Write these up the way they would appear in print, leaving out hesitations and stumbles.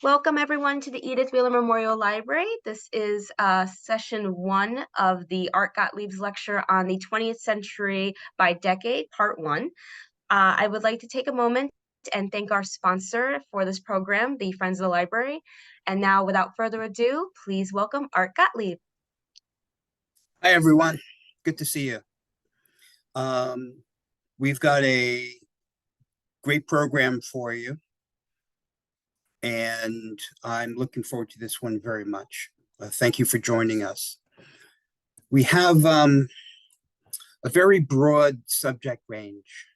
Welcome everyone to the Edith Wheeler Memorial Library. This is session 1 of the Art Gottlieb's lecture on the 20th century by decade, part 1. I would like to take a moment and thank our sponsor for this program, the Friends of the Library. And now, without further ado, please welcome Art Gottlieb. Hi, everyone. Good to see you. We've got a great program for you, and I'm looking forward to this one very much. Thank you for joining us. We have a very broad subject range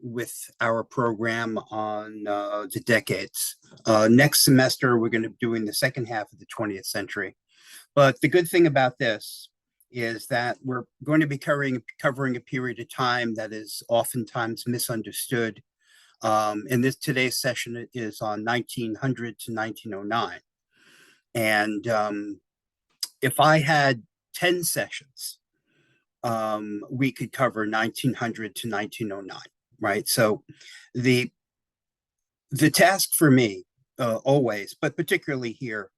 with our program on the decades. Next semester, we're going to be doing the second half of the 20th century. But the good thing about this is that we're going to be covering a period of time that is oftentimes misunderstood. And today's session is on 1900 to 1909. And if I had 10 sessions, we could cover 1900 to 1909, right? So the task for me always, but particularly here,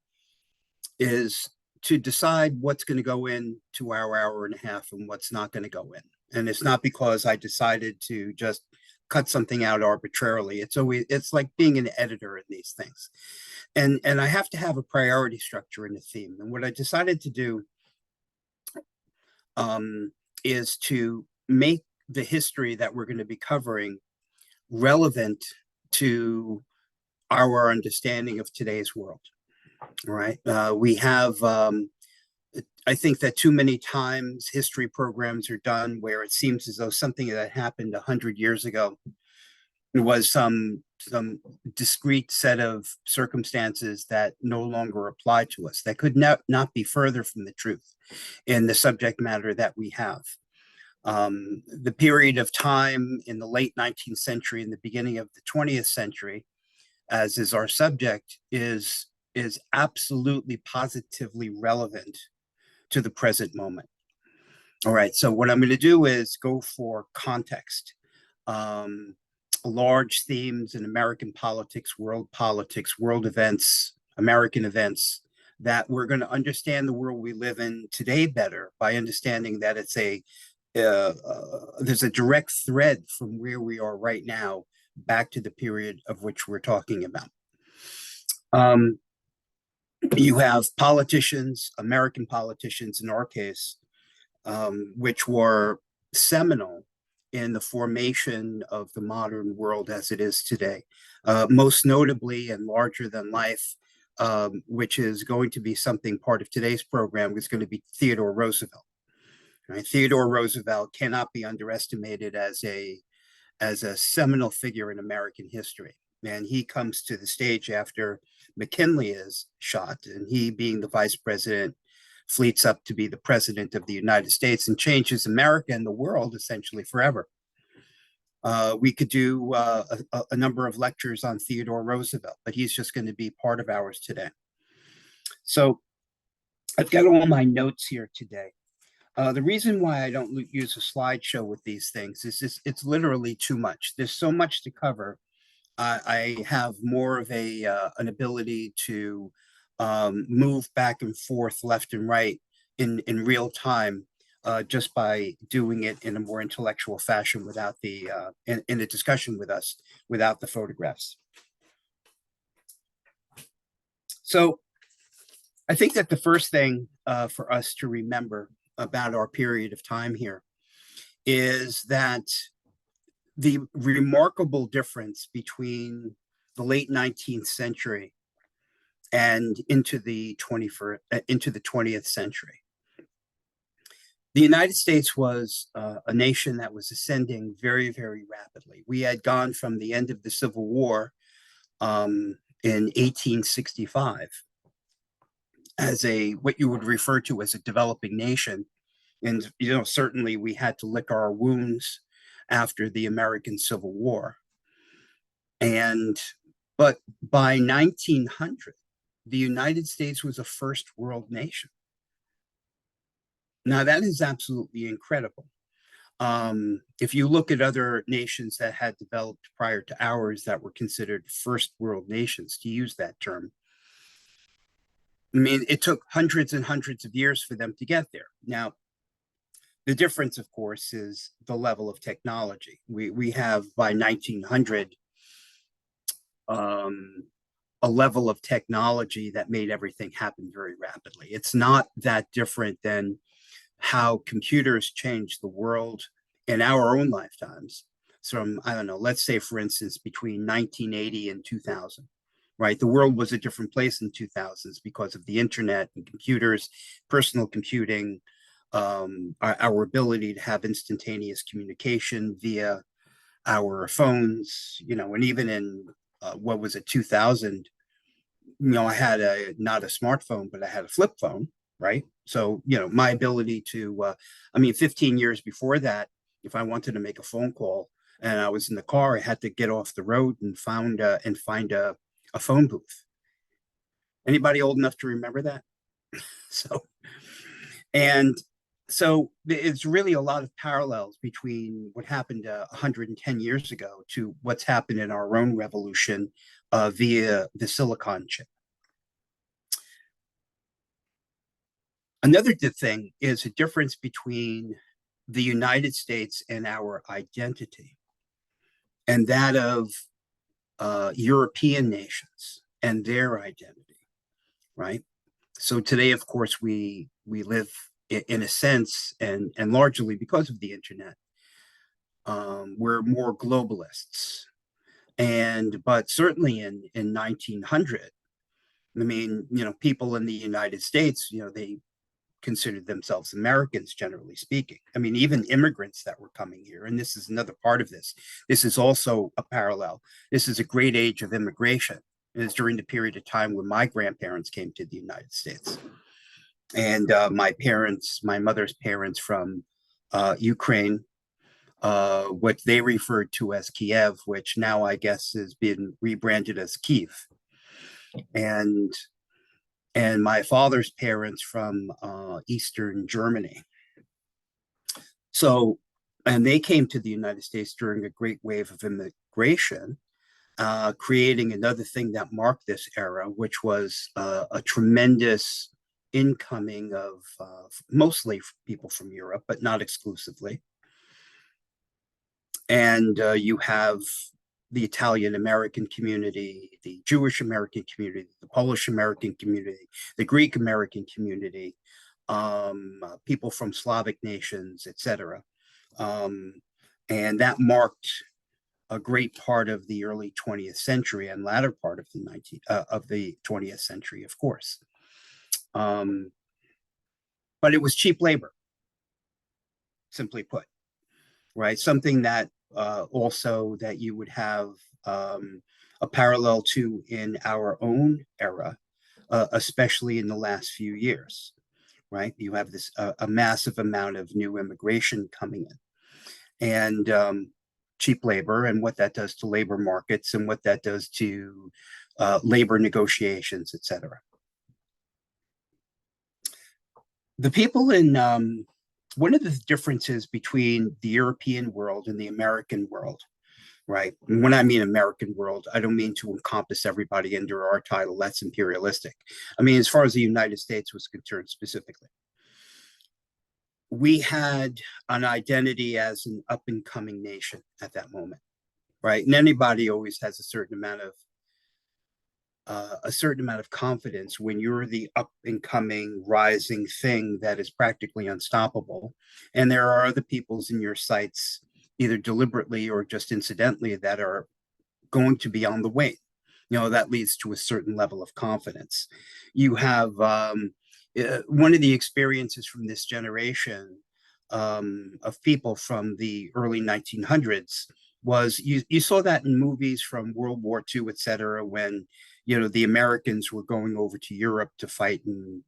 is to decide what's going to go into our hour and a half and what's not going to go in. And it's not because I decided to just cut something out arbitrarily. It's like being an editor in these things. And I have to have a priority structure and a theme. And what I decided to do is to make the history that we're going to be covering relevant to our understanding of today's world. All right. We have, I think that too many times history programs are done where it seems as though something that happened 100 years ago was some discrete set of circumstances that no longer apply to us, that could not be further from the truth in the subject matter that we have. The period of time in the late 19th century and the beginning of the 20th century, as is our subject, is absolutely positively relevant to the present moment. All right, so what I'm going to do is go for context, large themes in American politics, world events, American events, that we're going to understand the world we live in today better by understanding that it's there's a direct thread from where we are right now back to the period of which we're talking about. You have politicians, American politicians in our case, which were seminal in the formation of the modern world as it is today. Most notably and larger than life, which is going to be something part of today's program, is going to be Theodore Roosevelt. Right? Theodore Roosevelt cannot be underestimated as a seminal figure in American history. And he comes to the stage after McKinley is shot, and he, being the vice president, fleets up to be the president of the United States and changes America and the world essentially forever. We could do a number of lectures on Theodore Roosevelt, but he's just going to be part of ours today. So I've got all my notes here today. The reason why I don't use a slideshow with these things is it's literally too much. There's so much to cover. I have more of an ability to move back and forth, left and right in real time, just by doing it in a more intellectual fashion without in a discussion with us, without the photographs. So I think that the first thing for us to remember about our period of time here is that the remarkable difference between the late 19th century and into the 20th century. The United States was a nation that was ascending very, very rapidly. We had gone from the end of the Civil War in 1865 as what you would refer to as a developing nation. And, certainly we had to lick our wounds after the American Civil War. But by 1900, the United States was a first world nation. Now that is absolutely incredible. If you look at other nations that had developed prior to ours that were considered first world nations, to use that term, I mean, it took hundreds and hundreds of years for them to get there. Now, the difference, of course, is the level of technology. We have by 1900 um, a level of technology that made everything happen very rapidly. It's not that different than how computers changed the world in our own lifetimes. From, I don't know, let's say, for instance, between 1980 and 2000, right? The world was a different place in 2000s because of the internet and computers, personal computing, our ability to have instantaneous communication via our phones, and even in what was it, 2000, I had not a smartphone, but I had a flip phone, right? So, my ability to, 15 years before that, if I wanted to make a phone call and I was in the car, I had to get off the road and find a phone booth. Anybody old enough to remember that? So, and so it's really a lot of parallels between what happened 110 years ago to what's happened in our own revolution via the silicon chip. Another thing is a difference between the United States and our identity, and that of European nations and their identity, right? So today, of course, we live in a sense, and largely because of the internet, we're more globalists. But certainly in 1900, I mean, people in the United States, they considered themselves Americans, generally speaking. I mean, even immigrants that were coming here, and this is another part of this. This is also a parallel. This is a great age of immigration. It is during the period of time when my grandparents came to the United States. And my mother's parents from Ukraine, what they referred to as Kiev, which now I guess has been rebranded as Kiev. And my father's parents from Eastern Germany. So, and they came to the United States during a great wave of immigration, creating another thing that marked this era, which was a tremendous incoming of mostly people from Europe, but not exclusively. And you have the Italian American community, the Jewish American community, the Polish American community, the Greek American community, people from Slavic nations, etc. And that marked a great part of the early 20th century and latter part of the 20th century, of course. But it was cheap labor, simply put, right? Something that also that you would have a parallel to in our own era, especially in the last few years, right? You have this a massive amount of new immigration coming in, and cheap labor, and what that does to labor markets, and what that does to labor negotiations, etc. The people in one of the differences between the European world and the American world, right? And when I mean American world, I don't mean to encompass everybody under our title. That's imperialistic. I mean, as far as the United States was concerned specifically, we had an identity as an up and coming nation at that moment, right? And anybody always has a certain amount of confidence when you're the up and coming rising thing that is practically unstoppable, and there are other peoples in your sights, either deliberately or just incidentally, that are going to be on the wane. That leads to a certain level of confidence. You have one of the experiences from this generation of people from the early 1900s was you saw that in movies from World War II, et cetera, when the Americans were going over to Europe to fight and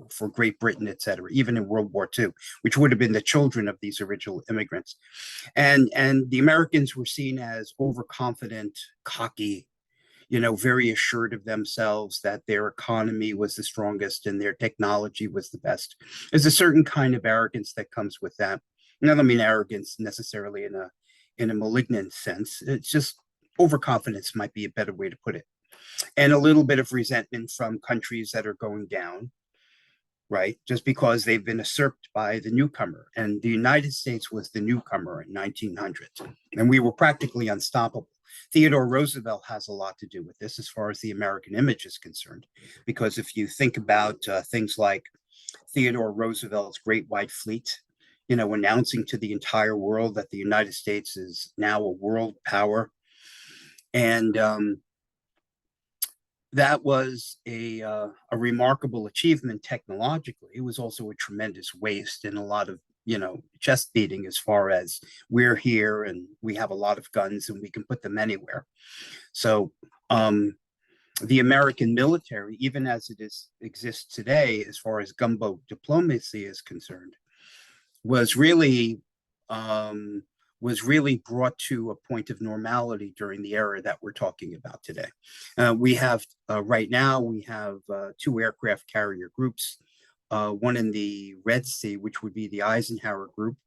for Great Britain, et cetera, even in World War II, which would have been the children of these original immigrants. And the Americans were seen as overconfident, cocky, very assured of themselves, that their economy was the strongest and their technology was the best. There's a certain kind of arrogance that comes with that. And I don't mean arrogance necessarily in a malignant sense. It's just overconfidence might be a better way to put it. And a little bit of resentment from countries that are going down, right? Just because they've been usurped by the newcomer. And the United States was the newcomer in 1900, and we were practically unstoppable. Theodore Roosevelt has a lot to do with this as far as the American image is concerned, because if you think about things like Theodore Roosevelt's Great White Fleet, announcing to the entire world that the United States is now a world power. And that was a remarkable achievement technologically. It was also a tremendous waste and a lot of chest beating as far as we're here and we have a lot of guns and we can put them anywhere. So the American military, even as exists today, as far as gunboat diplomacy is concerned, was really brought to a point of normality during the era that we're talking about today. We have right now we have two aircraft carrier groups, one in the Red Sea, which would be the Eisenhower Group,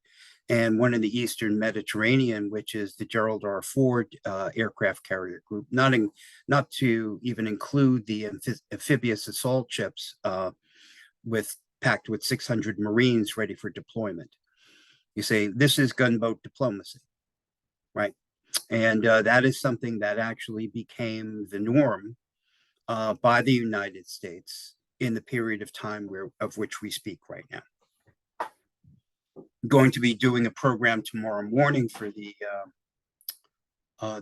and one in the Eastern Mediterranean, which is the Gerald R. Ford aircraft carrier group. Not to even include the amphibious assault ships packed with 600 Marines ready for deployment. You say this is gunboat diplomacy, right? And that is something that actually became the norm by the United States in the period of time of which we speak right now. I'm going to be doing a program tomorrow morning for the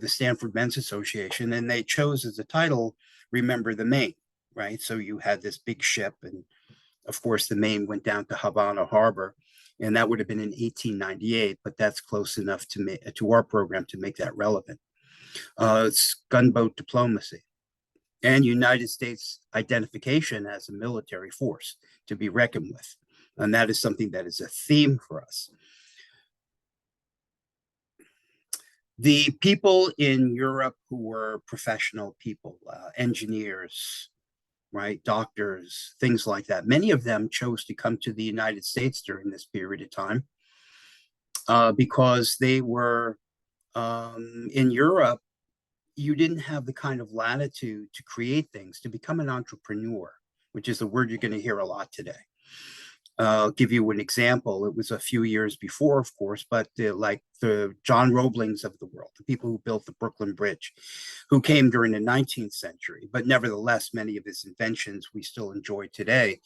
Stanford Men's Association, and they chose as a title, Remember the Maine, right? So you had this big ship, and of course the Maine went down to Havana Harbor, and that would have been in 1898, but that's close enough to our program to make that relevant. It's gunboat diplomacy and United States identification as a military force to be reckoned with. And that is something that is a theme for us. The people in Europe who were professional people, engineers, right, doctors, things like that, many of them chose to come to the United States during this period of time because they were in Europe. You didn't have the kind of latitude to create things, to become an entrepreneur, which is a word you're going to hear a lot today. I'll give you an example. It was a few years before, of course, but like the John Roeblings of the world, the people who built the Brooklyn Bridge, who came during the 19th century, but nevertheless, many of his inventions we still enjoy today,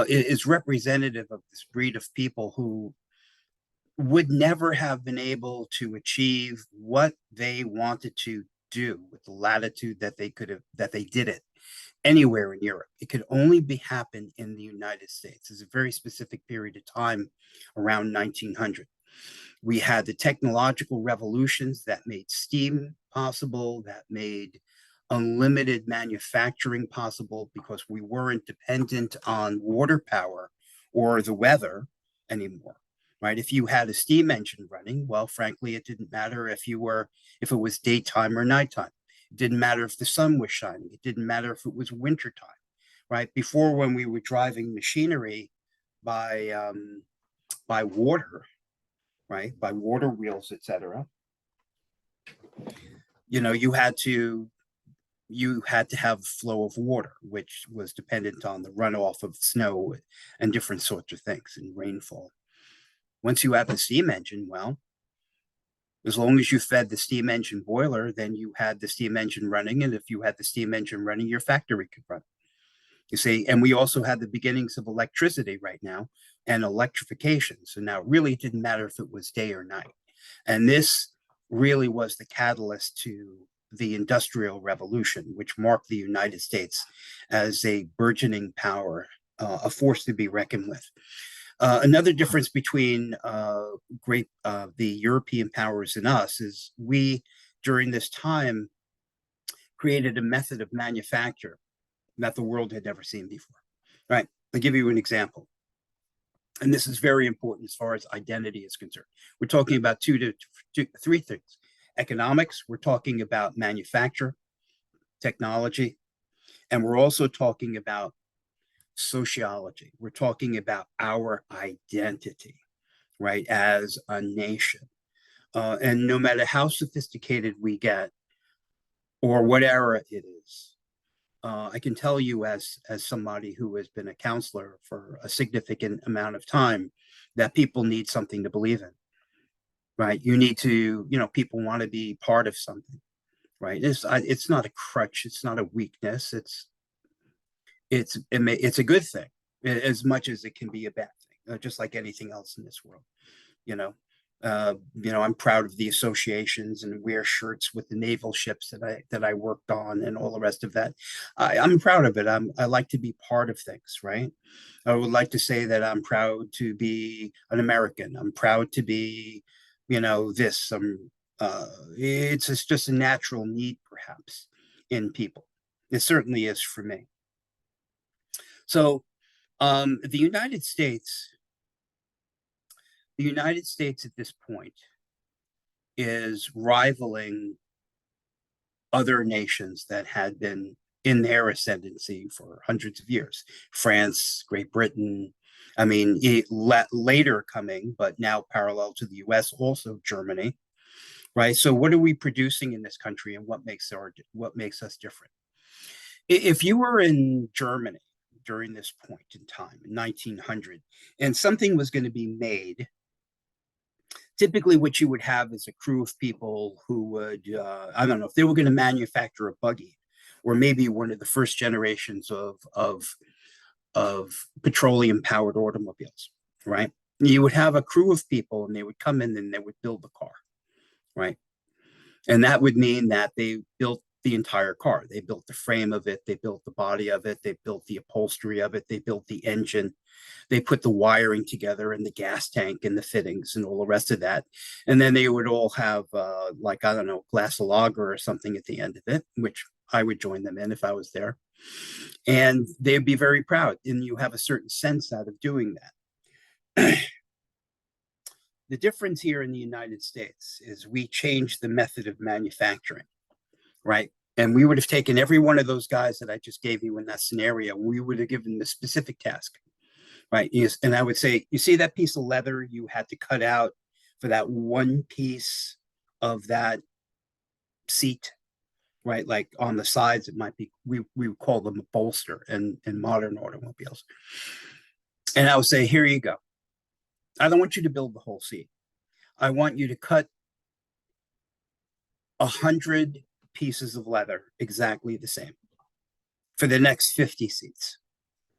is representative of this breed of people who would never have been able to achieve what they wanted to do with the latitude that they did it anywhere in Europe. It could only happen in the United States. It's a very specific period of time around 1900. We had the technological revolutions that made steam possible, that made unlimited manufacturing possible because we weren't dependent on water power or the weather anymore. Right? If you had a steam engine running, well, frankly, it didn't matter if it was daytime or nighttime. It didn't matter if the sun was shining. It didn't matter if it was wintertime, right? Before, when we were driving machinery by water, right, by water wheels, etc., you had to have flow of water, which was dependent on the runoff of snow and different sorts of things and rainfall. Once you have the steam engine, well, as long as you fed the steam engine boiler, then you had the steam engine running. And if you had the steam engine running, your factory could run. You see, and we also had the beginnings of electricity right now and electrification. So now it really didn't matter if it was day or night. And this really was the catalyst to the Industrial Revolution, which marked the United States as a burgeoning power, a force to be reckoned with. Another difference between the European powers and us is we, during this time, created a method of manufacture that the world had never seen before. Right? I'll give you an example. And this is very important as far as identity is concerned. We're talking about three things. Economics, we're talking about manufacture, technology, and we're also talking about sociology. We're talking about our identity. right, as a nation. And no matter how sophisticated we get or what era it is, I can tell you as somebody who has been a counselor for a significant amount of time that people need something to believe in, right? You need to, people want to be part of something, right? It's not a crutch, it's not a weakness. It's a good thing as much as it can be a bad thing, just like anything else in this world. you know. I'm proud of the associations and wear shirts with the naval ships that I worked on and all the rest of that. I'm proud of it. I like to be part of things, right? I would like to say that I'm proud to be an American. I'm proud to be, this. It's just a natural need, perhaps, in people. It certainly is for me. So, the United States at this point is rivaling other nations that had been in their ascendancy for hundreds of years. France, Great Britain, I mean, later coming, but now parallel to the US, also Germany, right? So what are we producing in this country and what makes us different? If you were in Germany during this point in time, in 1900, and something was going to be made, typically what you would have is a crew of people who would, I don't know, if they were going to manufacture a buggy, or maybe one of the first generations of petroleum powered automobiles, right? You would have a crew of people and they would come in and they would build the car, right? And that would mean that they built the entire car. They built the frame of it, they built the body of it, they built the upholstery of it, they built the engine, they put the wiring together and the gas tank and the fittings and all the rest of that. And then they would all have, like, I don't know, glass of lager or something at the end of it, which I would join them in if I was there. And they'd be very proud. And you have a certain sense out of doing that. The difference here in the United States is we changed the method of manufacturing, right? And we would have taken every one of those guys that I just gave you in that scenario. We would have given them a specific task, right? Yes, and I would say, you see that piece of leather you had to cut out for that one piece of that seat, right? Like on the sides, it might be, we would call them a bolster in modern automobiles. And I would say, here you go. I don't want you to build the whole seat. I want you to cut 100 pieces of leather exactly the same for the next 50 seats.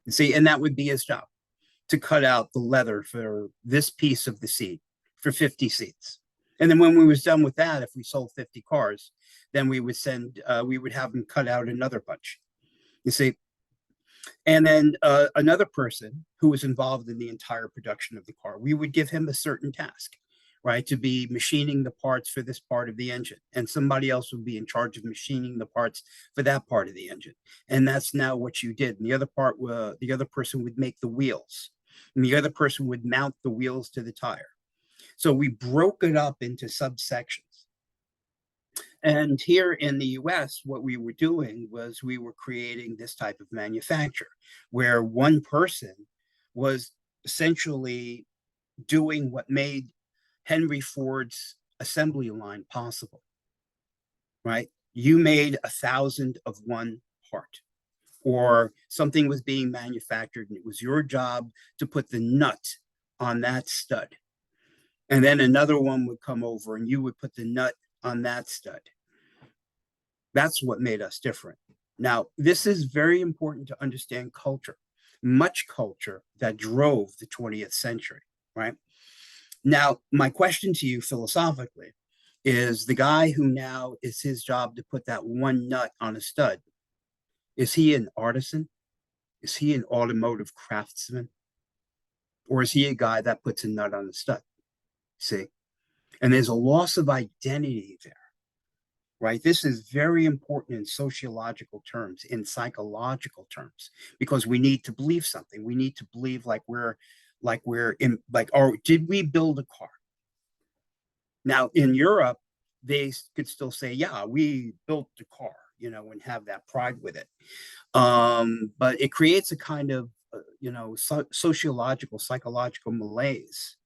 You see, and that would be his job, to cut out the leather for this piece of the seat for 50 seats. And then when we was done with that, if we sold 50 cars, then we would have them cut out another bunch. You see, and then another person who was involved in the entire production of the car, we would give him a certain task, right, to be machining the parts for this part of the engine. And somebody else would be in charge of machining the parts for that part of the engine. And that's now what you did. And the other person would make the wheels. And the other person would mount the wheels to the tire. So we broke it up into subsections. And here in the US, what we were doing was we were creating this type of manufacture where one person was essentially doing what made Henry Ford's assembly line possible, right? You made 1,000 of one part, or something was being manufactured and it was your job to put the nut on that stud. And then another one would come over and you would put the nut on that stud. That's what made us different. Now, this is very important to understand culture, much culture that drove the 20th century, right? Now, my question to you philosophically is, the guy who now is his job to put that one nut on a stud, is he an artisan? Is he an automotive craftsman? Or is he a guy that puts a nut on the stud? See? And there's a loss of identity there, right? This is very important in sociological terms, in psychological terms, because we need to believe something. We need to believe or did we build a car? Now in Europe, they could still say, yeah, we built the car, and have that pride with it. But it creates a kind of, sociological, psychological malaise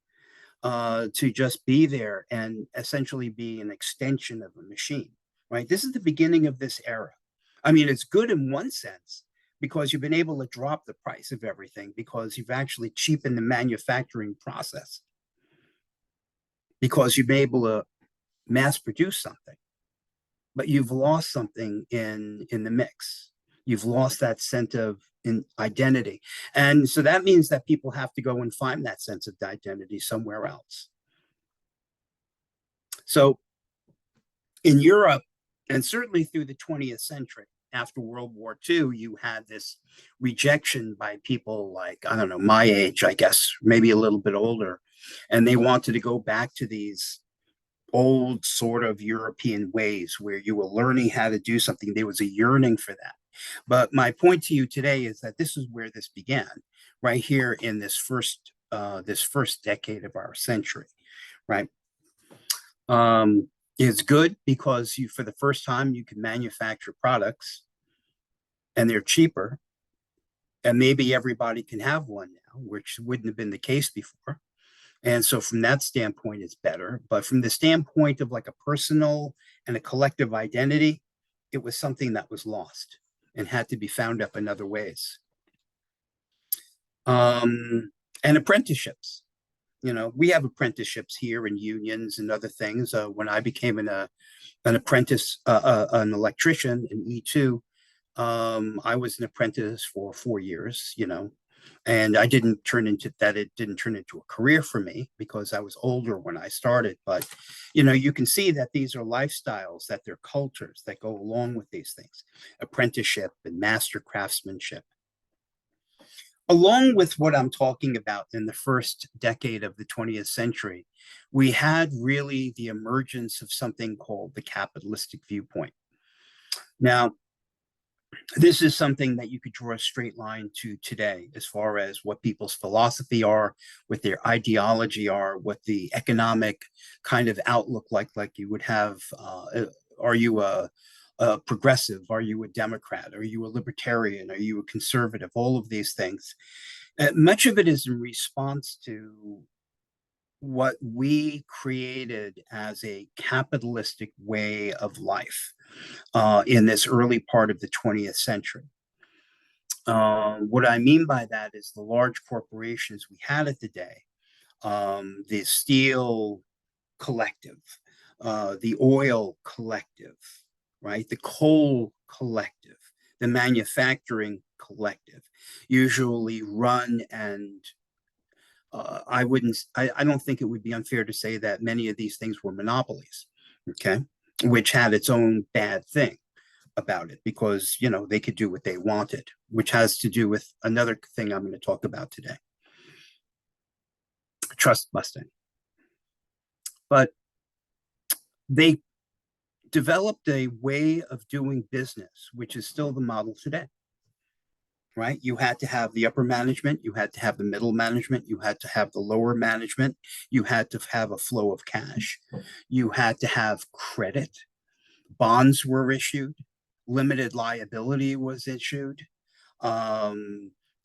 to just be there and essentially be an extension of a machine, right? This is the beginning of this era. I mean, it's good in one sense because you've been able to drop the price of everything because you've actually cheapened the manufacturing process because you've been able to mass produce something, but you've lost something in the mix. You've lost that sense of identity. And so that means that people have to go and find that sense of identity somewhere else. So in Europe, and certainly through the 20th century, after World War II, you had this rejection by people like, I don't know, my age, I guess, maybe a little bit older. And they wanted to go back to these old sort of European ways where you were learning how to do something. There was a yearning for that. But my point to you today is that this is where this began, right here in this first decade of our century, right? It's good because you, for the first time, you can manufacture products and they're cheaper, and maybe everybody can have one now, which wouldn't have been the case before. And so from that standpoint, it's better. But from the standpoint of like a personal and a collective identity, it was something that was lost and had to be found up in other ways. And apprenticeships. You know, we have apprenticeships here and unions and other things. When I became an apprentice, an electrician in E2, I was an apprentice for 4 years, you know, and I didn't turn into that. It didn't turn into a career for me because I was older when I started. But, you know, you can see that these are lifestyles, that they're cultures that go along with these things, apprenticeship and master craftsmanship. Along with what I'm talking about in the first decade of the 20th century, we had really the emergence of something called the capitalistic viewpoint. Now, this is something that you could draw a straight line to today as far as what people's philosophy are, what their ideology are, what the economic kind of outlook like you would have. Are you a progressive? Are you a Democrat? Are you a libertarian? Are you a conservative? All of these things. Much of it is in response to what we created as a capitalistic way of life in this early part of the 20th century. What I mean by that is the large corporations we had at the day, the steel collective, the oil collective, right? The coal collective, the manufacturing collective, usually run and I don't think it would be unfair to say that many of these things were monopolies, okay, which had its own bad thing about it because, you know, they could do what they wanted, which has to do with another thing I'm going to talk about today, trust busting. But they developed a way of doing business, which is still the model today, right? You had to have the upper management, you had to have the middle management, you had to have the lower management, you had to have a flow of cash, you had to have credit, bonds were issued, limited liability was issued, how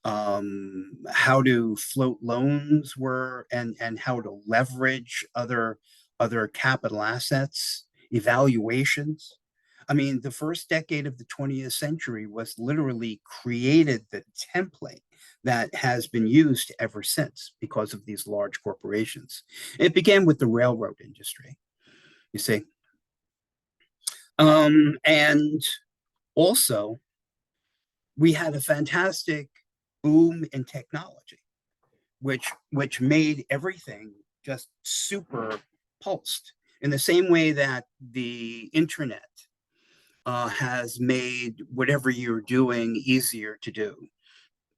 to float loans were, and how to leverage other capital assets, evaluations. I mean, the first decade of the 20th century was literally created the template that has been used ever since because of these large corporations. It began with the railroad industry, you see. And also, we had a fantastic boom in technology, which made everything just super pulsed in the same way that the internet has made whatever you're doing easier to do,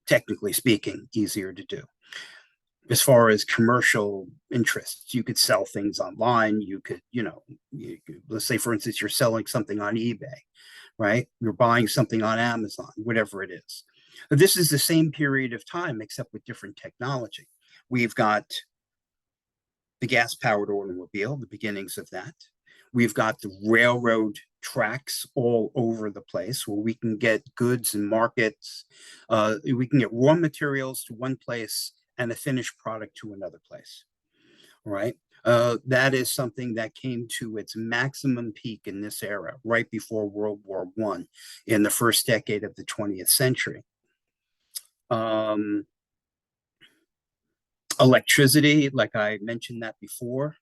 technically speaking, easier to do. As far as commercial interests, you could sell things online. You could, let's say, for instance, you're selling something on eBay, right? You're buying something on Amazon, whatever it is. But this is the same period of time, except with different technology. We've got the gas-powered automobile, the beginnings of that. We've got the railroad tracks all over the place where we can get goods and markets. We can get raw materials to one place and a finished product to another place, right? That is something that came to its maximum peak in this era, right before World War I, in the first decade of the 20th century. Um, Electricity, like I mentioned that before,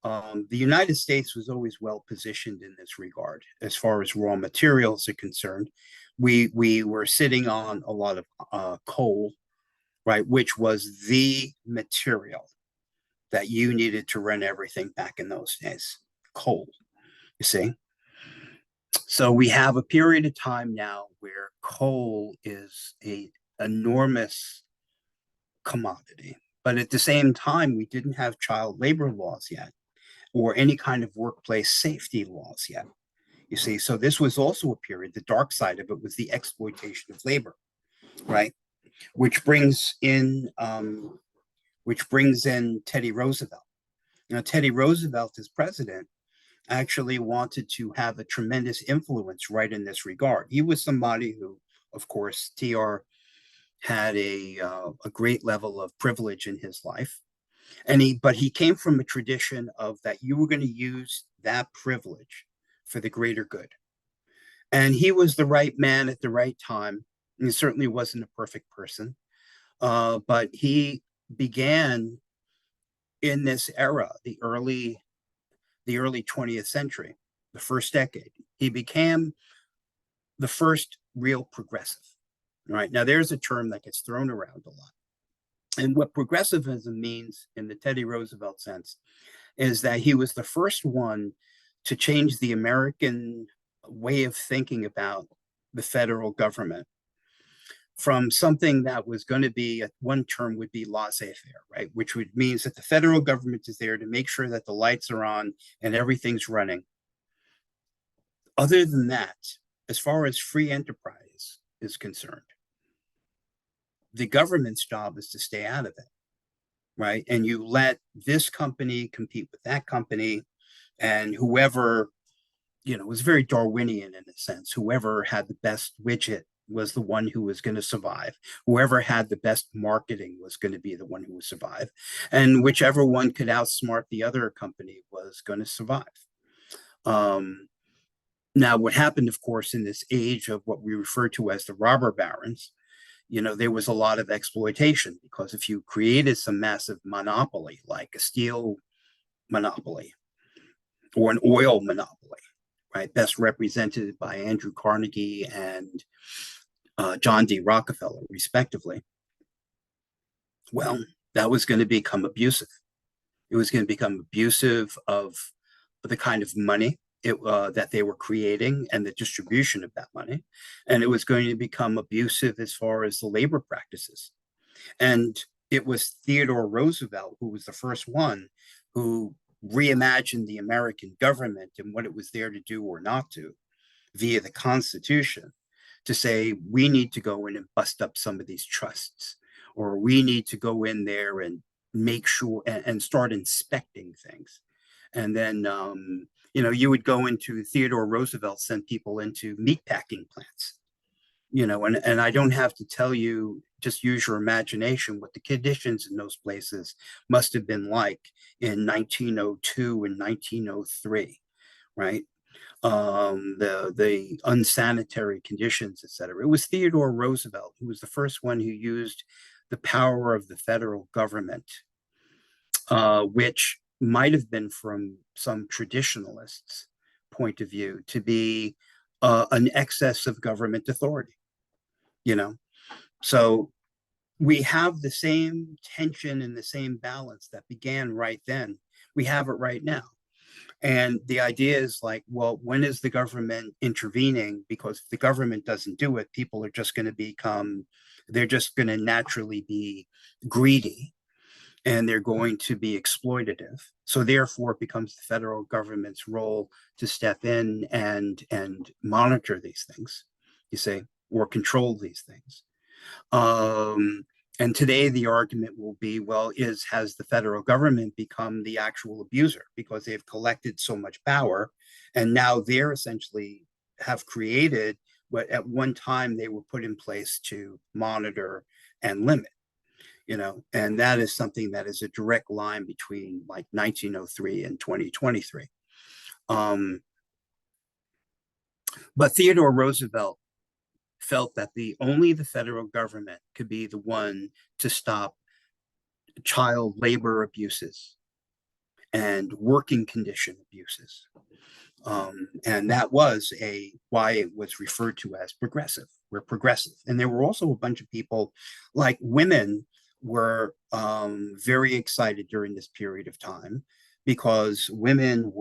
the United States was always well positioned in this regard as far as raw materials are concerned. We were sitting on a lot of coal, right, which was the material that you needed to run everything back in those days. Coal, you see. So we have a period of time now where coal is a enormous commodity, but at the same time, we didn't have child labor laws yet or any kind of workplace safety laws yet. You see, so this was also a period, the dark side of it was the exploitation of labor, right? Which brings in Teddy Roosevelt. You know, Teddy Roosevelt as president actually wanted to have a tremendous influence right in this regard. He was somebody who, of course, TR had a great level of privilege in his life, but he came from a tradition of that you were going to use that privilege for the greater good. And he was the right man at the right time. He certainly wasn't a perfect person, but he began in this era, the early 20th century, the first decade. He became the first real progressive. Right now, there's a term that gets thrown around a lot. And what progressivism means in the Teddy Roosevelt sense is that he was the first one to change the American way of thinking about the federal government from something that was going to be, one term would be laissez-faire, right? Which would means that the federal government is there to make sure that the lights are on and everything's running. Other than that, as far as free enterprise is concerned, the government's job is to stay out of it, right? And you let this company compete with that company, and whoever, was very Darwinian in a sense. Whoever had the best widget was the one who was going to survive. Whoever had the best marketing was going to be the one who would survive. And whichever one could outsmart the other company was going to survive. Now, what happened, of course, in this age of what we refer to as the robber barons, there was a lot of exploitation because if you created some massive monopoly, like a steel monopoly or an oil monopoly, right, best represented by Andrew Carnegie and John D. Rockefeller, respectively, well, that was going to become abusive. It was going to become abusive of the kind of money that they were creating and the distribution of that money. And it was going to become abusive as far as the labor practices. And it was Theodore Roosevelt who was the first one who reimagined the American government and what it was there to do or not do via the Constitution to say, we need to go in and bust up some of these trusts, or we need to go in there and make sure and start inspecting things. And then, you would go into Theodore Roosevelt sent people into meatpacking plants, and I don't have to tell you, just use your imagination what the conditions in those places must have been like in 1902 and 1903, right? The unsanitary conditions, et cetera. It was Theodore Roosevelt who was the first one who used the power of the federal government, which might have been from some traditionalists' point of view to be an excess of government authority. So we have the same tension and the same balance that began right then. We have it right now. And the idea is like, well, when is the government intervening? Because if the government doesn't do it, people are just going to they're just going to naturally be greedy and they're going to be exploitative. So therefore, it becomes the federal government's role to step in and monitor these things, you say, or control these things. And today the argument will be, well, has the federal government become the actual abuser because they've collected so much power, and now they're essentially have created what at one time they were put in place to monitor and limit. and that is something that is a direct line between like 1903 and 2023. But Theodore Roosevelt felt that only the federal government could be the one to stop child labor abuses and working condition abuses. And that was why it was referred to as progressive. We're progressive. And there were also a bunch of people, like women were very excited during this period of time, because women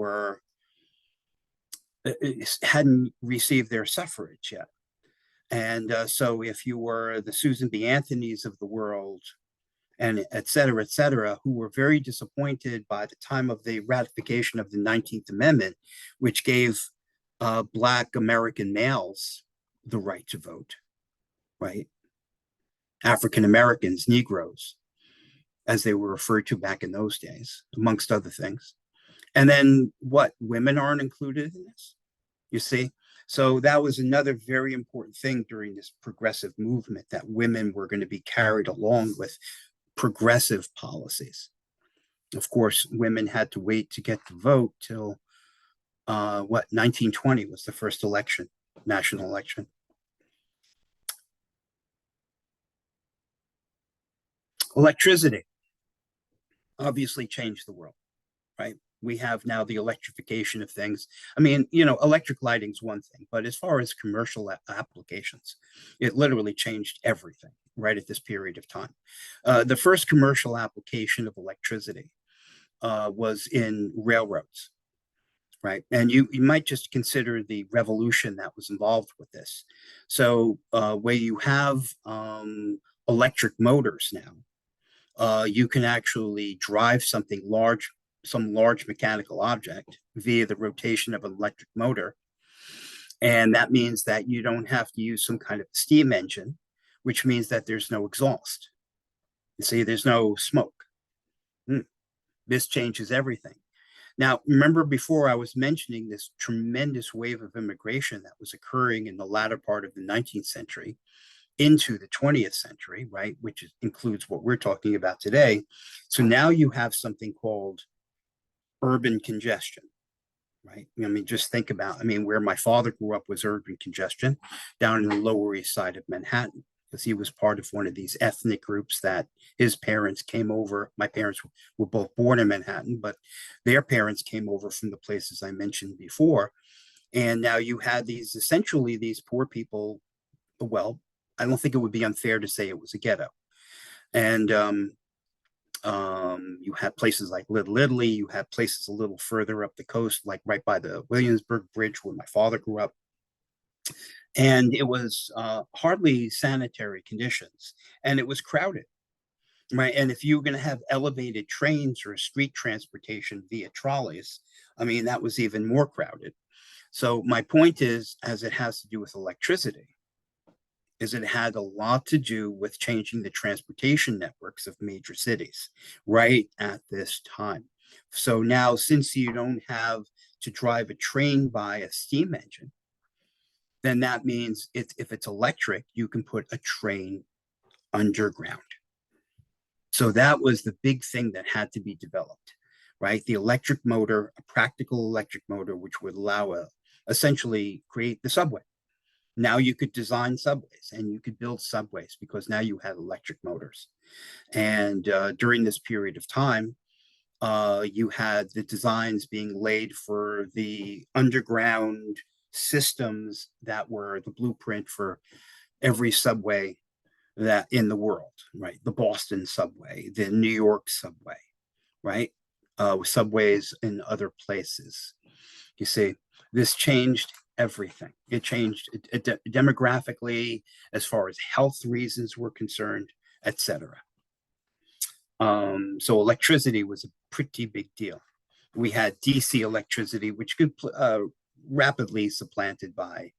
hadn't received their suffrage yet. And so if you were the Susan B. Anthonys of the world, and et cetera, who were very disappointed by the time of the ratification of the 19th Amendment, which gave Black American males the right to vote, right? African Americans, Negroes, as they were referred to back in those days, amongst other things. And then what? Women aren't included in this, you see? So that was another very important thing during this progressive movement, that women were going to be carried along with progressive policies. Of course, women had to wait to get the vote till 1920 was the first election, national election. Electricity obviously changed the world, right? We have now the electrification of things. I mean, electric lighting is one thing, but as far as commercial applications, it literally changed everything right at this period of time. The first commercial application of electricity was in railroads, right? And you might just consider the revolution that was involved with this. So where you have electric motors now, you can actually drive some large mechanical object via the rotation of an electric motor. And that means that you don't have to use some kind of steam engine, which means that there's no exhaust. You see, there's no smoke. This changes everything. Now, remember before I was mentioning this tremendous wave of immigration that was occurring in the latter part of the 19th century into the 20th century, right? Which includes what we're talking about today. So now you have something called urban congestion, right? I mean, just think about, where my father grew up was urban congestion down in the Lower East Side of Manhattan, because he was part of one of these ethnic groups that his parents came over. My parents were both born in Manhattan, but their parents came over from the places I mentioned before. And now you had essentially these poor people. Well, I don't think it would be unfair to say it was a ghetto. And you had places like Little Italy. You had places a little further up the coast, like right by the Williamsburg Bridge where my father grew up. And it was hardly sanitary conditions, and it was crowded, right? And if you were going to have elevated trains or street transportation via trolleys, that was even more crowded. So my point is, as it has to do with electricity, is it had a lot to do with changing the transportation networks of major cities right at this time. So now, since you don't have to drive a train by a steam engine, then that means if it's electric, you can put a train underground. So that was the big thing that had to be developed, right? The electric motor, a practical electric motor, which would allow essentially create the subway. Now you could design subways and you could build subways because now you had electric motors. And during this period of time, you had the designs being laid for the underground systems that were the blueprint for every subway that in the world, right? The Boston subway, the New York subway, right? With subways in other places. You see, this changed everything. It changed demographically, as far as health reasons were concerned, etc. So electricity was a pretty big deal. We had DC electricity, which could rapidly supplanted by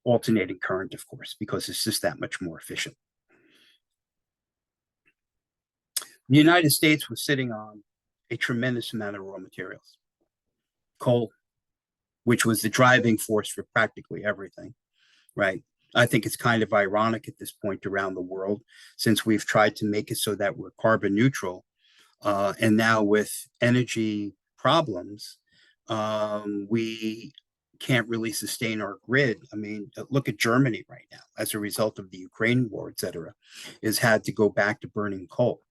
alternating current, of course, because it's just that much more efficient. The United States was sitting on a tremendous amount of raw materials. Coal, which was the driving force for practically everything, right? I think it's kind of ironic at this point around the world, since we've tried to make it so that we're carbon neutral. And now with energy problems, we can't really sustain our grid. I mean, look at Germany right now, as a result of the Ukraine war, et cetera, has had to go back to burning coal,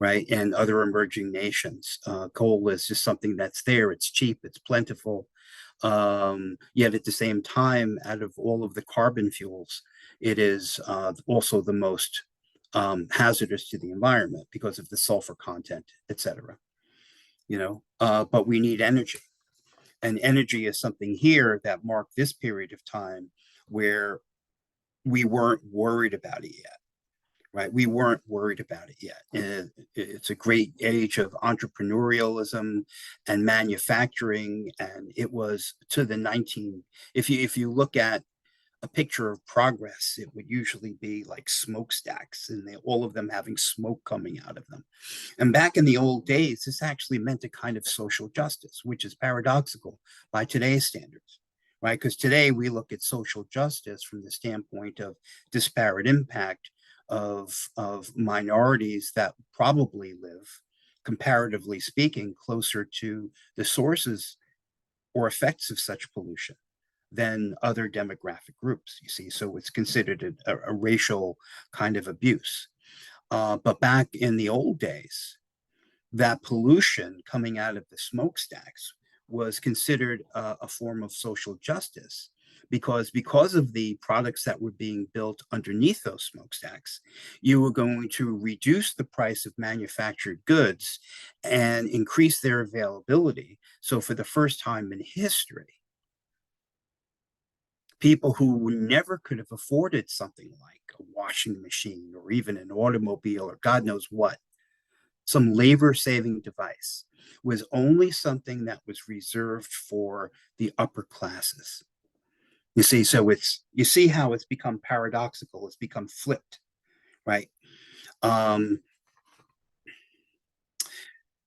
right? And other emerging nations. Coal is just something that's there. It's cheap, it's plentiful. Yet at the same time, out of all of the carbon fuels, it is also the most hazardous to the environment because of the sulfur content, et cetera. But we need energy. And energy is something here that marked this period of time where we weren't worried about it yet, right? We weren't worried about it yet. And it's a great age of entrepreneurialism and manufacturing. And it was to the 19, if you look at a picture of progress, it would usually be like smokestacks and all of them having smoke coming out of them. And back in the old days, this actually meant a kind of social justice, which is paradoxical by today's standards, right? Because today we look at social justice from the standpoint of disparate impact of minorities that probably live, comparatively speaking, closer to the sources or effects of such pollution than other demographic groups, you see. So it's considered a racial kind of abuse. But back in the old days, that pollution coming out of the smokestacks was considered a form of social justice because of the products that were being built underneath those smokestacks, you were going to reduce the price of manufactured goods and increase their availability. So for the first time in history, people who never could have afforded something like a washing machine or even an automobile or God knows what, some labor saving device, was only something that was reserved for the upper classes. You see, so you see how it's become paradoxical, it's become flipped, right? Um,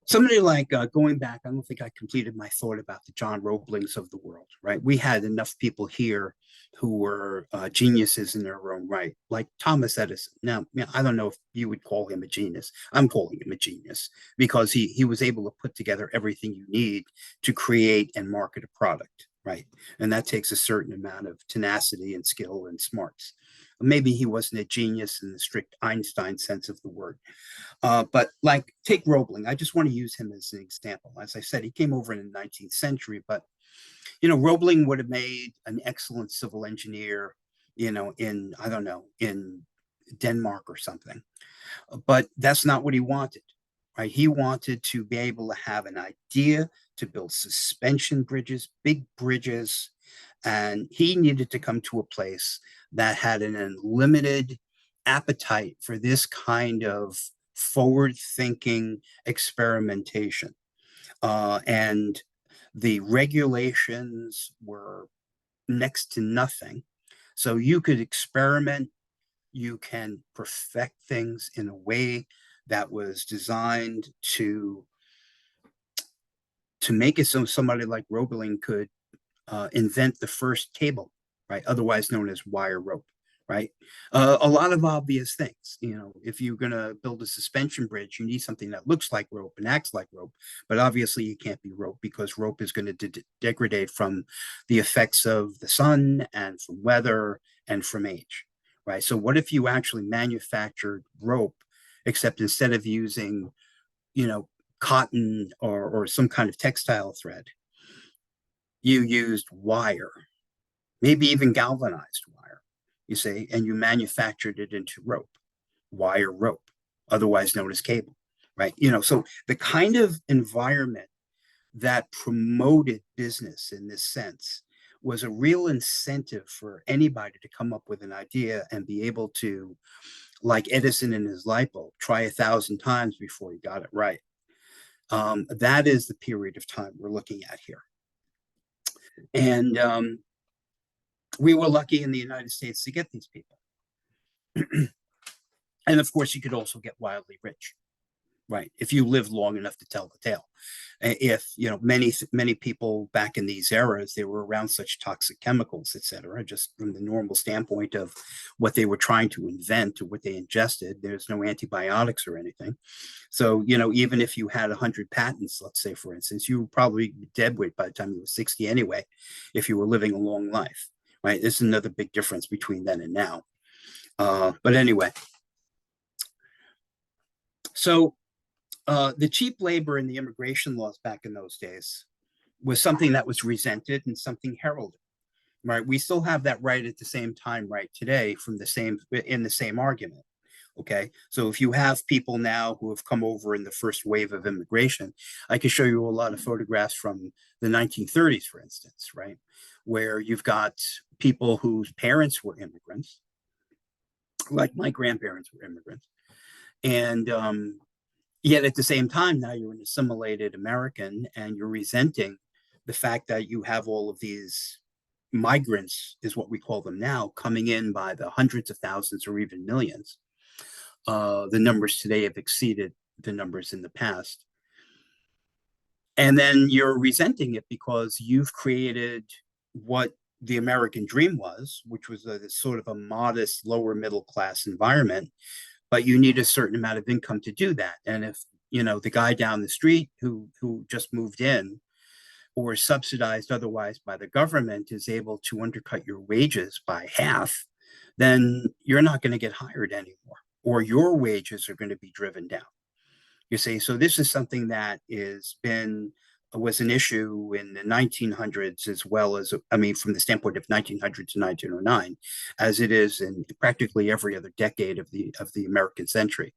Somebody like going back, I don't think I completed my thought about the John Roeblings of the world, right? We had enough people here who were geniuses in their own right, like Thomas Edison. Now, I don't know if you would call him a genius. I'm calling him a genius because he was able to put together everything you need to create and market a product, right? And that takes a certain amount of tenacity and skill and smarts. Maybe he wasn't a genius in the strict Einstein sense of the word, but like take Roebling, I just want to use him as an example. As I said, he came over in the 19th century, but Roebling would have made an excellent civil engineer, in I don't know, in Denmark or something. But that's not what he wanted, right? He wanted to be able to have an idea to build suspension bridges, big bridges, and he needed to come to a place that had an unlimited appetite for this kind of forward thinking experimentation. And the regulations were next to nothing. So you could experiment, you can perfect things in a way that was designed to make it so somebody like Roebling could invent the first cable, right? Otherwise known as wire rope, right? A lot of obvious things. If you're going to build a suspension bridge, you need something that looks like rope and acts like rope, but obviously it can't be rope because rope is going to degrade from the effects of the sun and from weather and from age, right? So what if you actually manufactured rope, except instead of using, you know, cotton or some kind of textile thread, you used wire, maybe even galvanized wire, you see, and you manufactured it into rope, wire rope, otherwise known as cable, right? So the kind of environment that promoted business in this sense was a real incentive for anybody to come up with an idea and be able to, like Edison and his light bulb, try 1,000 times before he got it right. That is the period of time we're looking at here. And we were lucky in the United States to get these people. And of course, you could also get wildly rich. right? If you live long enough to tell the tale. If, you know, many people back in these eras, they were around such toxic chemicals, et cetera, just from the normal standpoint of what they were trying to invent or what they ingested. There's no antibiotics or anything. So, you know, even if you had 100 patents, let's say, for instance, you were probably dead weight by the time you were 60 anyway, if you were living a long life, right? This is another big difference between then and now. But anyway, so the cheap labor in the immigration laws back in those days was something that was resented and something heralded, right? We still have that right at the same time, right today, from the same in the same argument. Okay, so if you have people now who have come over in the first wave of immigration, I can show you a lot of photographs from the 1930s, for instance, right, where you've got people whose parents were immigrants, like my grandparents were immigrants, and yet at the same time, now you're an assimilated American and you're resenting the fact that you have all of these migrants, is what we call them now, coming in by the hundreds of thousands or even millions. The numbers today have exceeded the numbers in the past. And then you're resenting it because you've created what the American dream was, which was a sort of a modest lower middle class environment, but you need a certain amount of income to do that. And if, you know, the guy down the street who just moved in or is subsidized otherwise by the government is able to undercut your wages by half, then you're not going to get hired anymore, or your wages are going to be driven down. You see, so this is something that was an issue in the 1900s, as well as, I mean, from the standpoint of 1900 to 1909, as it is in practically every other decade of the American century,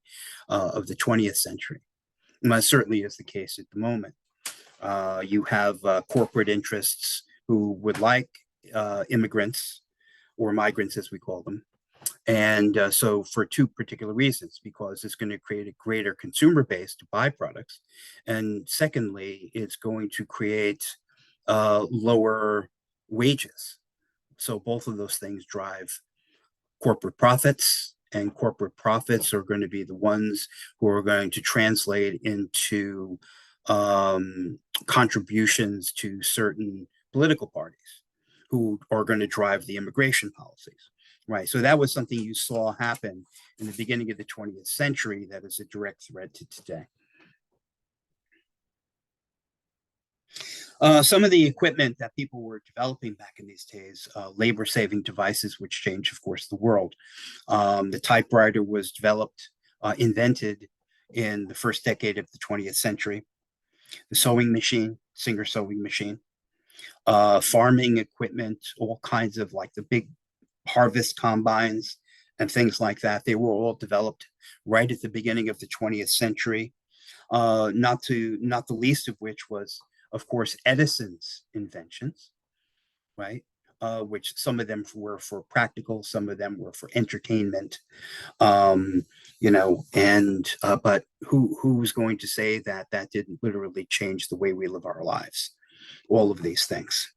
of the 20th century. And that certainly is the case at the moment. You have corporate interests who would like immigrants, or migrants as we call them. And so for two particular reasons, because it's going to create a greater consumer base to buy products. And secondly, it's going to create lower wages. So both of those things drive corporate profits, and corporate profits are going to be the ones who are going to translate into contributions to certain political parties who are going to drive the immigration policies. Right. So that was something you saw happen in the beginning of the 20th century that is a direct threat to today. Some of the equipment that people were developing back in these days, labor-saving devices, which changed, of course, the world. The typewriter was developed, invented in the first decade of the 20th century. The sewing machine, Singer sewing machine, farming equipment, all kinds of like the big harvest combines and things like that. They were all developed right at the beginning of the 20th century. Not the least of which was, of course, Edison's inventions, right? Which some of them were for practical, some of them were for entertainment. You know, and but who's going to say that that didn't literally change the way we live our lives? All of these things.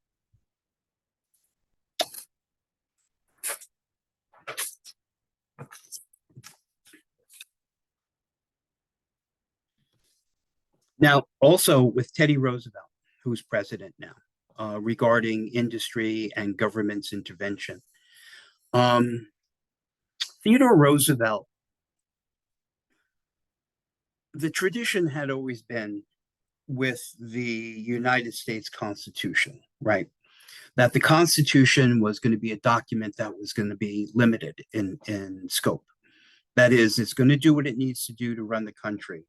Now, also with Teddy Roosevelt, who's president now, regarding industry and government's intervention. Um, Theodore Roosevelt, the tradition had always been with the United States Constitution, right? That the Constitution was going to be a document that was going to be limited in scope. That is, it's going to do what it needs to do to run the country.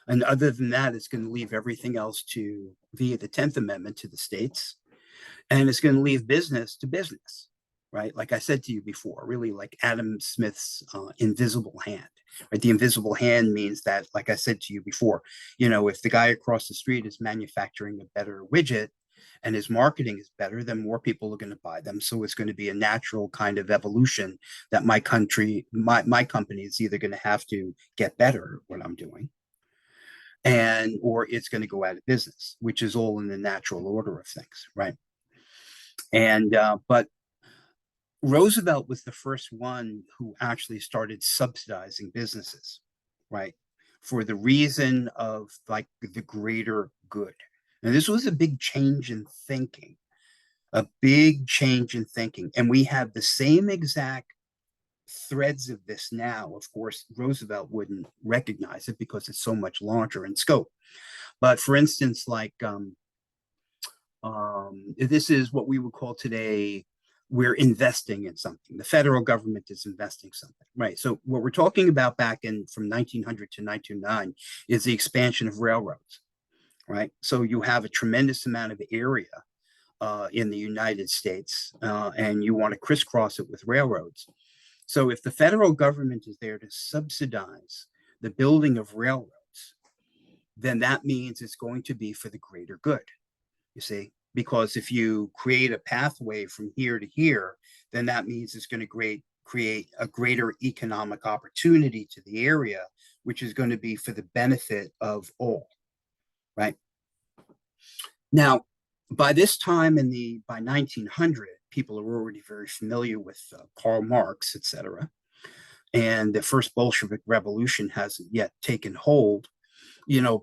And other than that, it's going to leave everything else to, via the 10th Amendment, to the states. And it's going to leave business to business, right? Like I said to you before, really like Adam Smith's invisible hand, right? The invisible hand means that, like I said to you before, you know, if the guy across the street is manufacturing a better widget and his marketing is better, then more people are going to buy them. So it's going to be a natural kind of evolution that my company is either going to have to get better at what I'm doing, and or it's going to go out of business, which is all in the natural order of things, right? And but Roosevelt was the first one who actually started subsidizing businesses, right, for the reason of like the greater good. And this was a big change in thinking, a big change in thinking. And we have the same exact threads of this now. Of course, Roosevelt wouldn't recognize it because it's so much larger in scope. But for instance, like this is what we would call today, we're investing in something. The federal government is investing something, right? So what we're talking about back in from 1900 to 1909 is the expansion of railroads, right? So you have a tremendous amount of area in the United States, and you want to crisscross it with railroads. So if the federal government is there to subsidize the building of railroads, then that means it's going to be for the greater good, you see? Because if you create a pathway from here to here, then that means it's going to create a greater economic opportunity to the area, which is going to be for the benefit of all, right? Now, by this time by 1900, people are already very familiar with Karl Marx, etc. And the first Bolshevik revolution hasn't yet taken hold,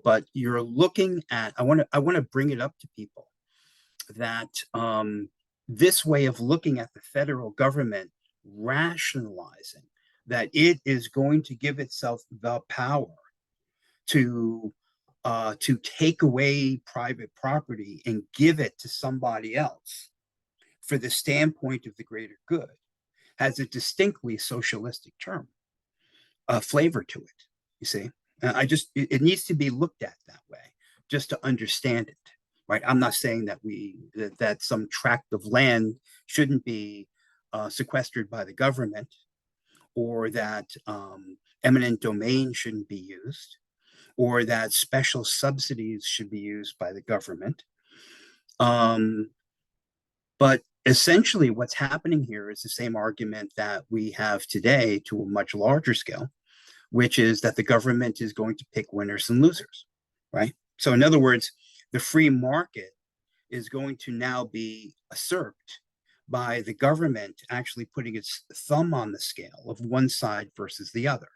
but you're looking at, I want to bring it up to people that this way of looking at the federal government, rationalizing that it is going to give itself the power to take away private property and give it to somebody else for the standpoint of the greater good, has a distinctly socialistic term, flavor to it. You see, it needs to be looked at that way just to understand it. Right. I'm not saying that some tract of land shouldn't be sequestered by the government, or that eminent domain shouldn't be used, or that special subsidies should be used by the government. But essentially, what's happening here is the same argument that we have today to a much larger scale, which is that the government is going to pick winners and losers. Right. So, in other words, the free market is going to now be usurped by the government actually putting its thumb on the scale of one side versus the other,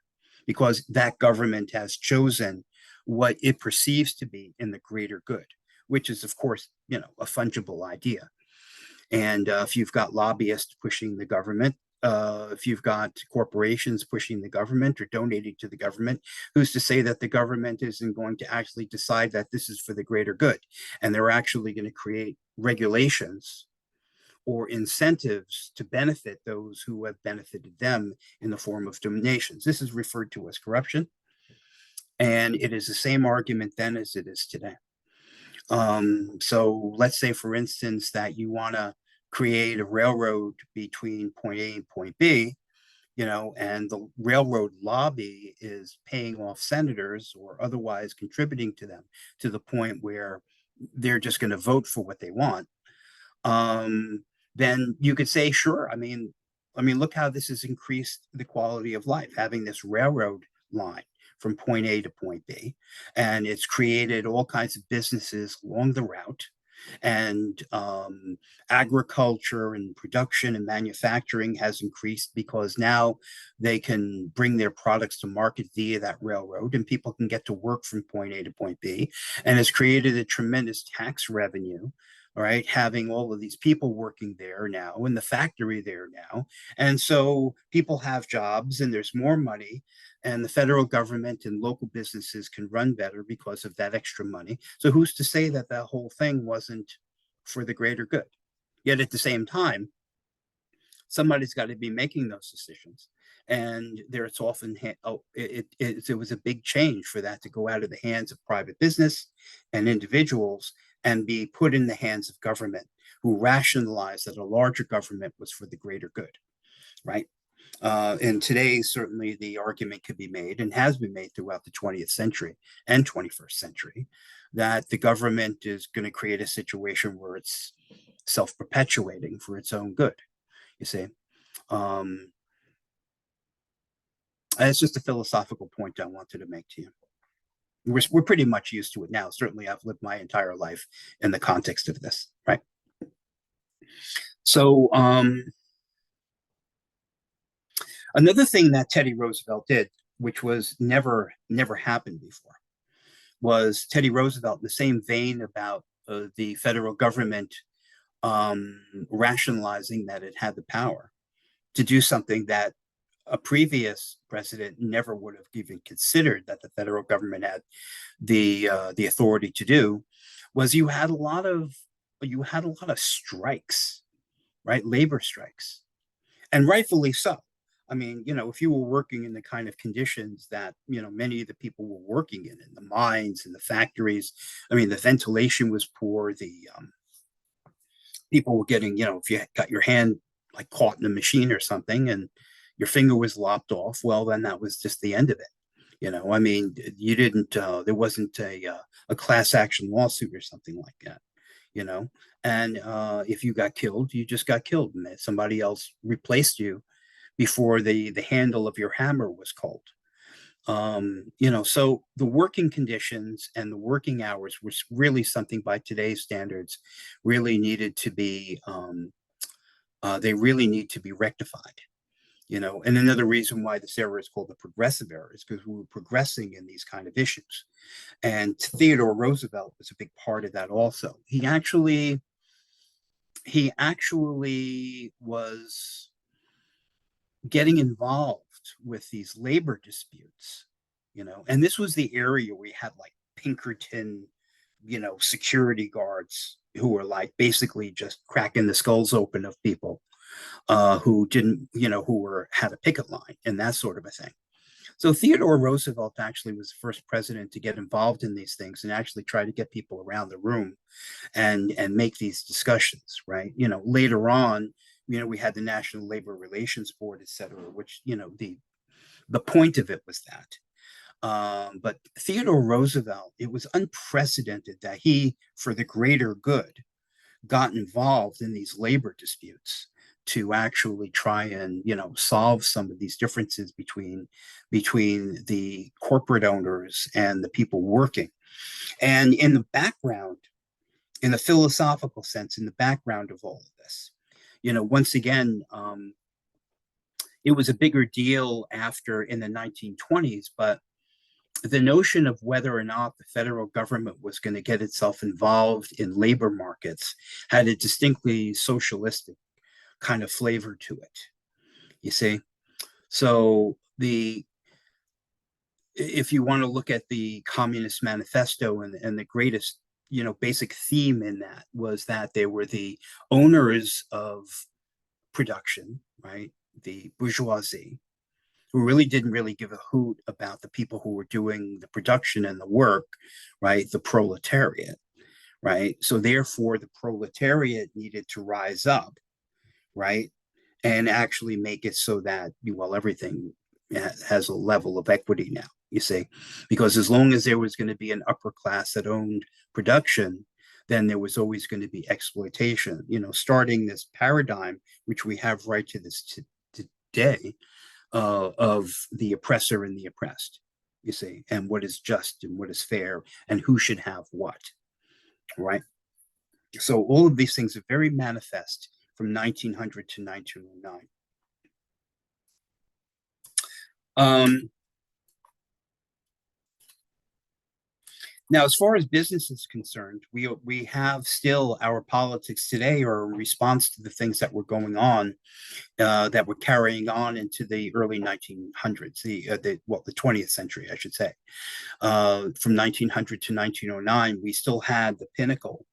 because that government has chosen what it perceives to be in the greater good, which is, of course, a fungible idea. And if you've got lobbyists pushing the government, if you've got corporations pushing the government or donating to the government, who's to say that the government isn't going to actually decide that this is for the greater good? And they're actually going to create regulations or incentives to benefit those who have benefited them in the form of donations. This is referred to as corruption. And it is the same argument then as it is today. So let's say, for instance, that you want to create a railroad between point A and point B, and the railroad lobby is paying off senators or otherwise contributing to them to the point where they're just going to vote for what they want. Then you could say, sure. I mean, look how this has increased the quality of life, having this railroad line from point A to point B. And it's created all kinds of businesses along the route. And agriculture and production and manufacturing has increased because now they can bring their products to market via that railroad, and people can get to work from point A to point B. And it's created a tremendous tax revenue, right? Having all of these people working there now in the factory there now. And so people have jobs and there's more money, and the federal government and local businesses can run better because of that extra money. So who's to say that that whole thing wasn't for the greater good? Yet at the same time, somebody's got to be making those decisions. And it's often, it was a big change for that to go out of the hands of private business and individuals and be put in the hands of government, who rationalized that a larger government was for the greater good, right? And today, certainly the argument could be made and has been made throughout the 20th century and 21st century that the government is going to create a situation where it's self-perpetuating for its own good, you see. And it's just a philosophical point I wanted to make to you. We're pretty much used to it now. Certainly, I've lived my entire life in the context of this, right? So, another thing that Teddy Roosevelt did which was never happened before, was Teddy Roosevelt, in the same vein about the federal government rationalizing that it had the power to do something that a previous president never would have even considered that the federal government had the authority to do, was you had a lot of strikes, right? Labor strikes, and rightfully so. I mean, if you were working in the kind of conditions that, many of the people were working in the mines and the factories, I mean, the ventilation was poor. The people were getting, if you got your hand like caught in a machine or something and your finger was lopped off, well, then that was just the end of it. I mean, you didn't, there wasn't a class action lawsuit or something like that, you know, and if you got killed, you just got killed and somebody else replaced you before the handle of your hammer was cold. So the working conditions and the working hours was really something by today's standards really needed to be they really need to be rectified. And another reason why this era is called the progressive era is because we were progressing in these kind of issues. And Theodore Roosevelt was a big part of that also. He actually was getting involved with these labor disputes, and this was the area where we had like Pinkerton, security guards who were like basically just cracking the skulls open of people who didn't, had a picket line and that sort of a thing. So Theodore Roosevelt actually was the first president to get involved in these things and actually try to get people around the room and make these discussions, right? Later on, we had the National Labor Relations Board, et cetera, which, the point of it was that. But Theodore Roosevelt, it was unprecedented that he, for the greater good, got involved in these labor disputes to actually try and solve some of these differences between the corporate owners and the people working. And in the background, in the philosophical sense, in the background of all of this, once again, it was a bigger deal after in the 1920s, but the notion of whether or not the federal government was going to get itself involved in labor markets had a distinctly socialistic kind of flavor to it, you see. So if you want to look at the Communist Manifesto, and the greatest basic theme in that was that they were the owners of production, right? The bourgeoisie, who really didn't really give a hoot about the people who were doing the production and the work, right? The proletariat, right? So therefore, the proletariat needed to rise up, right? And actually make it so that, well, everything has a level of equity now, you see, because as long as there was going to be an upper class that owned production, then there was always going to be exploitation, starting this paradigm, which we have right to this today, of the oppressor and the oppressed, you see, and what is just and what is fair and who should have what, right? So all of these things are very manifest from 1900 to 1909. Now, as far as business is concerned, we have still our politics today are in response to the things that were going on, that were carrying on into the early 1900s, the 20th century, I should say. From 1900 to 1909, we still had the pinnacle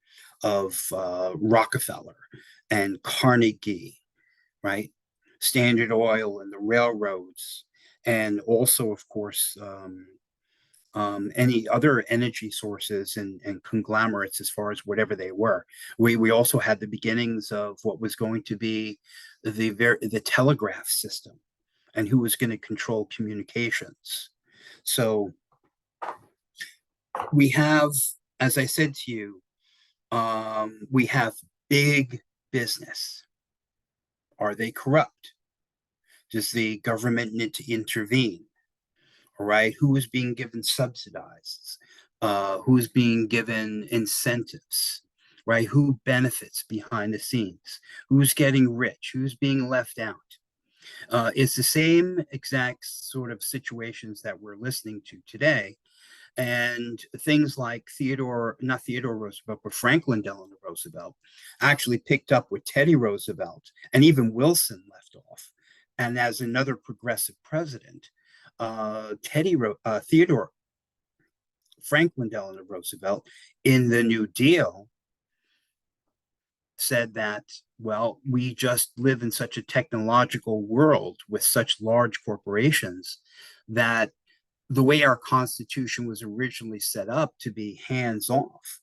of Rockefeller and Carnegie, right? Standard Oil and the railroads, and also, of course, any other energy sources and conglomerates as far as whatever they were. We also had the beginnings of what was going to be the telegraph system and who was going to control communications. So we have, as I said to you, we have big business. Are they corrupt? Does the government need to intervene? All right, who is being given subsidies, who's being given incentives, right? Who benefits behind the scenes? Who's getting rich? Who's being left out? It's the same exact sort of situations that we're listening to today. And things like not Theodore Roosevelt, but Franklin Delano Roosevelt actually picked up what Teddy Roosevelt and even Wilson left off. And as another progressive president, Theodore Franklin Delano Roosevelt in the New Deal said that, well, we just live in such a technological world with such large corporations that the way our Constitution was originally set up to be hands off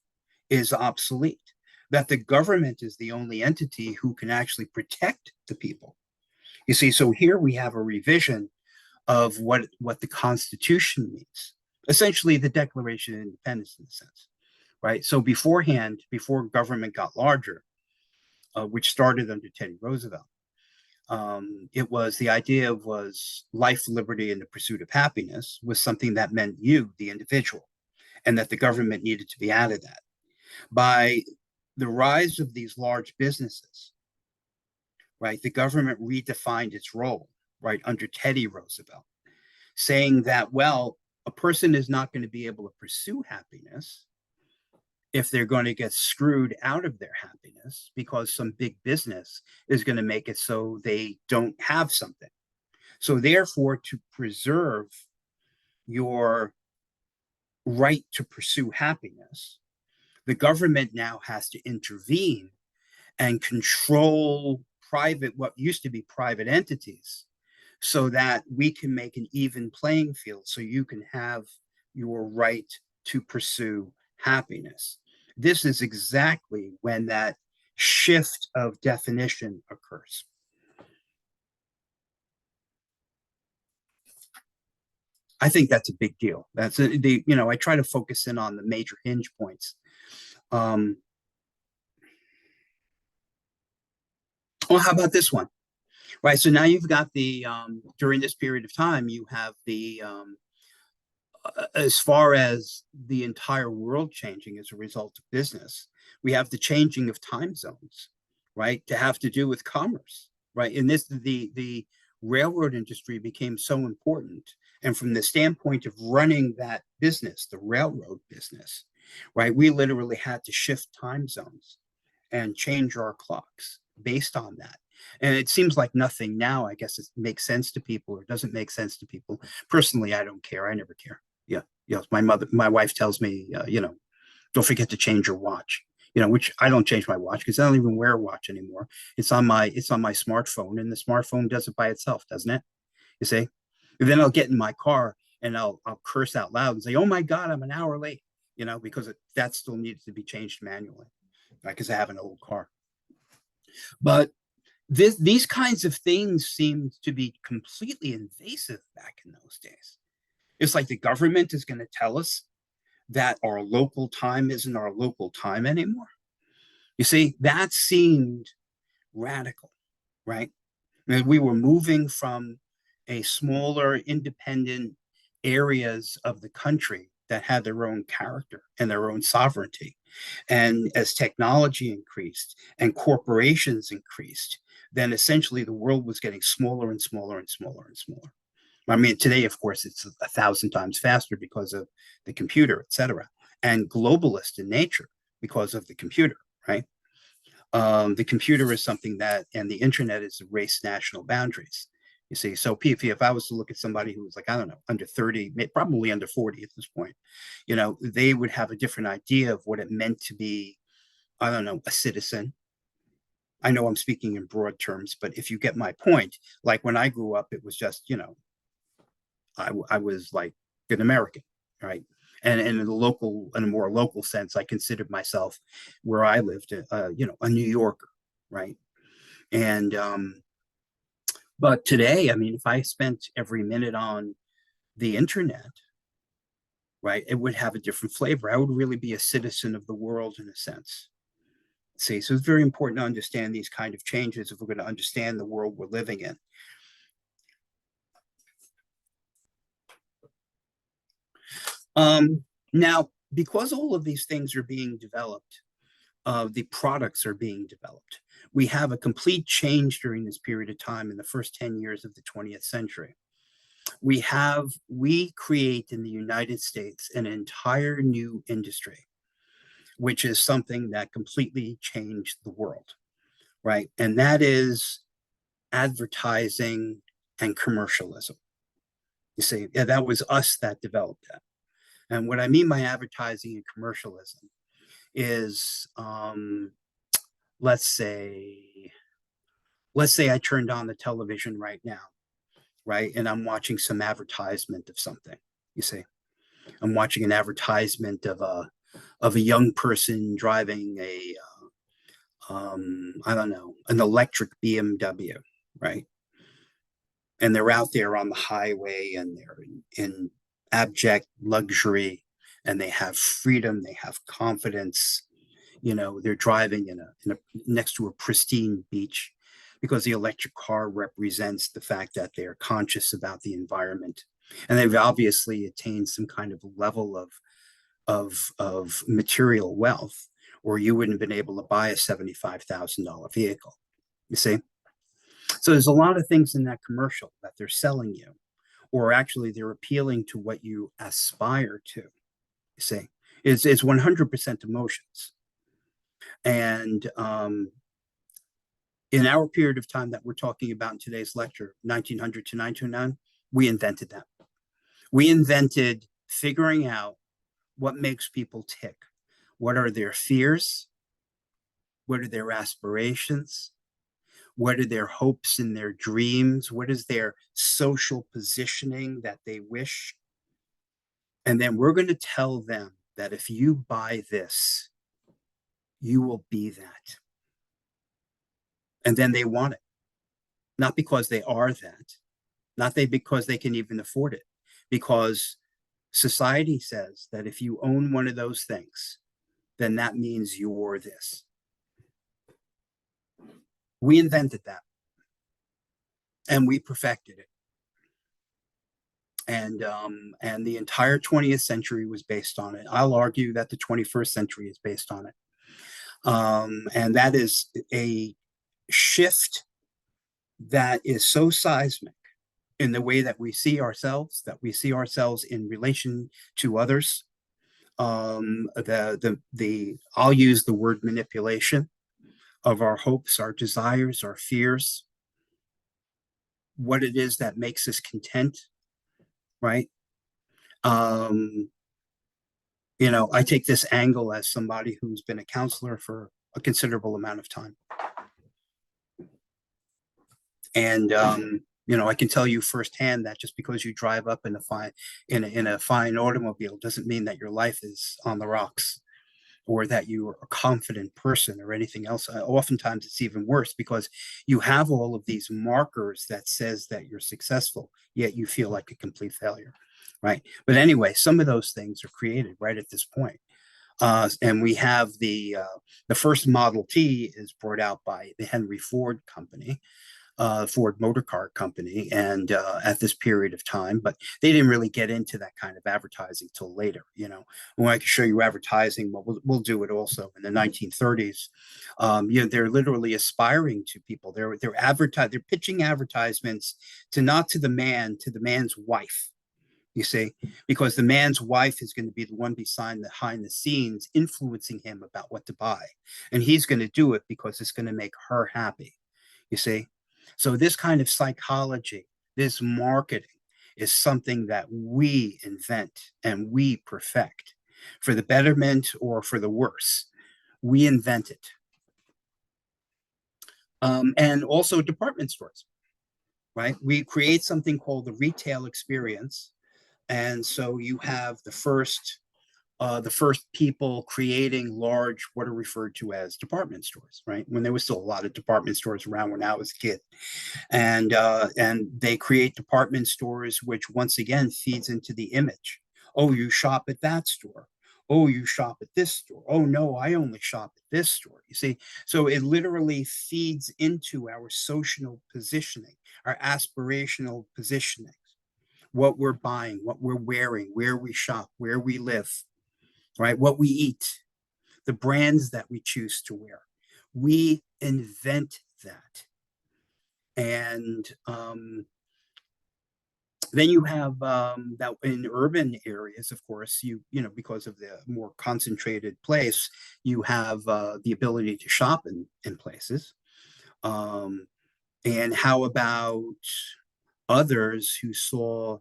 is obsolete. That the government is the only entity who can actually protect the people. You see, so here we have a revision of what the Constitution means, essentially the Declaration of Independence in a sense, right? So beforehand, before government got larger, which started under Teddy Roosevelt, it was the idea was life, liberty, and the pursuit of happiness was something that meant you, the individual, and that the government needed to be out of that. By the rise of these large businesses, right, the government redefined its role, right, under Teddy Roosevelt, saying that, well, a person is not going to be able to pursue happiness if they're going to get screwed out of their happiness because some big business is going to make it so they don't have something. So, therefore, to preserve your right to pursue happiness, the government now has to intervene and control what used to be private entities, so that we can make an even playing field so you can have your right to pursue happiness. This is exactly when that shift of definition occurs. I think that's a big deal. I try to focus in on the major hinge points. Well, how about this one? Right. So now you've got during this period of time, you have as far as the entire world changing as a result of business, we have the changing of time zones, right, to have to do with commerce, right? And the railroad industry became so important. And from the standpoint of running that business, the railroad business, right, we literally had to shift time zones and change our clocks based on that. And it seems like nothing now. I guess it makes sense to people or doesn't make sense to people. Personally, I don't care. I never care. Yeah. My wife tells me, don't forget to change your watch. Which I don't change my watch because I don't even wear a watch anymore. It's on my smartphone, and the smartphone does it by itself, doesn't it? You see? And then I'll get in my car and I'll curse out loud and say, "Oh my God, I'm an hour late," because that still needs to be changed manually, right? Because I have an old car. But these kinds of things seem to be completely invasive back in those days. It's like the government is going to tell us that our local time isn't our local time anymore. You see, that seemed radical, right? And we were moving from a smaller, independent areas of the country that had their own character and their own sovereignty. And as technology increased and corporations increased, then essentially the world was getting smaller and smaller and smaller and smaller. I mean, today, of course, it's 1,000 times faster because of the computer, et cetera, and globalist in nature because of the computer, right? The computer is something and the internet is erased national boundaries. You see, so if I was to look at somebody who was like, I don't know, under 30, probably under 40 at this point, they would have a different idea of what it meant to be, I don't know, a citizen. I know I'm speaking in broad terms, but if you get my point, like when I grew up, it was just, I was like an American, right? And in a more local sense, I considered myself where I lived, a New Yorker, right? And but today, I mean, if I spent every minute on the internet, right, it would have a different flavor. I would really be a citizen of the world in a sense. See, so it's very important to understand these kind of changes if we're going to understand the world we're living in. Now, because all of these things are being developed, the products are being developed. We have a complete change during this period of time in the first 10 years of the 20th century. We create in the United States an entire new industry, which is something that completely changed the world, right? And that is advertising and commercialism. You see, yeah, that was us that developed that. And what I mean by advertising and commercialism is, let's say, I turned on the television right now, right, and I'm watching some advertisement of something. You see, I'm watching an advertisement of a young person driving a I don't know, an electric BMW, right? And they're out there on the highway and they're in abject luxury and they have freedom, they have confidence. You know, they're driving in a next to a pristine beach because the electric car represents the fact that they're conscious about the environment. And they've obviously attained some kind of level of material wealth, or you wouldn't have been able to buy a $75,000 vehicle. You see? So there's a lot of things in that commercial that they're selling you, or actually they're appealing to what you aspire to. You see, it's 100% emotions. And in our period of time that we're talking about in today's lecture, 1900 to 1909, we invented that. We invented figuring out what makes people tick. What are their fears? What are their aspirations? What are their hopes and their dreams? What is their social positioning that they wish? And then we're going to tell them that if you buy this, you will be that. And then they want it, not because they are that, not because they can even afford it, because society says that if you own one of those things, then that means you're this. We invented that and we perfected it. And the entire 20th century was based on it. I'll argue that the 21st century is based on it. And that is a shift that is so seismic in the way that we see ourselves, in relation to others. I'll use the word manipulation of our hopes, our desires, our fears, what it is that makes us content, right? You know, I take this angle as somebody who's been a counselor for a considerable amount of time. And you know, I can tell you firsthand that just because you drive up in a fine automobile doesn't mean that your life is on the rocks or that you are a confident person or anything else. Oftentimes it's even worse because you have all of these markers that says that you're successful, yet you feel like a complete failure, right? But anyway, some of those things are created right at this point. And we have the first Model T is brought out by the Henry Ford Company, Ford Motor Car Company, and at this period of time, but they didn't really get into that kind of advertising till later. You know, when I can show you advertising, well, we'll do it also in the 1930s. You know, they're literally aspiring to people. They're pitching advertisements to not to the man, to the man's wife. You see, because the man's wife is going to be the one behind the scenes influencing him about what to buy, and he's going to do it because it's going to make her happy. You see. So this kind of psychology, this marketing is something that we invent and we perfect for the betterment or for the worse. We invent it. And also department stores, right? We create something called the retail experience. And so you have the first people creating large, what are referred to as department stores, right? When there was still a lot of department stores around when I was a kid, and they create department stores, which once again feeds into the image. Oh, you shop at that store. Oh, you shop at this store. Oh no, I only shop at this store. You see, so it literally feeds into our social positioning, our aspirational positioning, what we're buying, what we're wearing, where we shop, where we live, right? What we eat. the brands that we choose to wear. We invent that. And then you have that in urban areas, of course, you know, because of the more concentrated place, you have the ability to shop in places. Um, and how about others who saw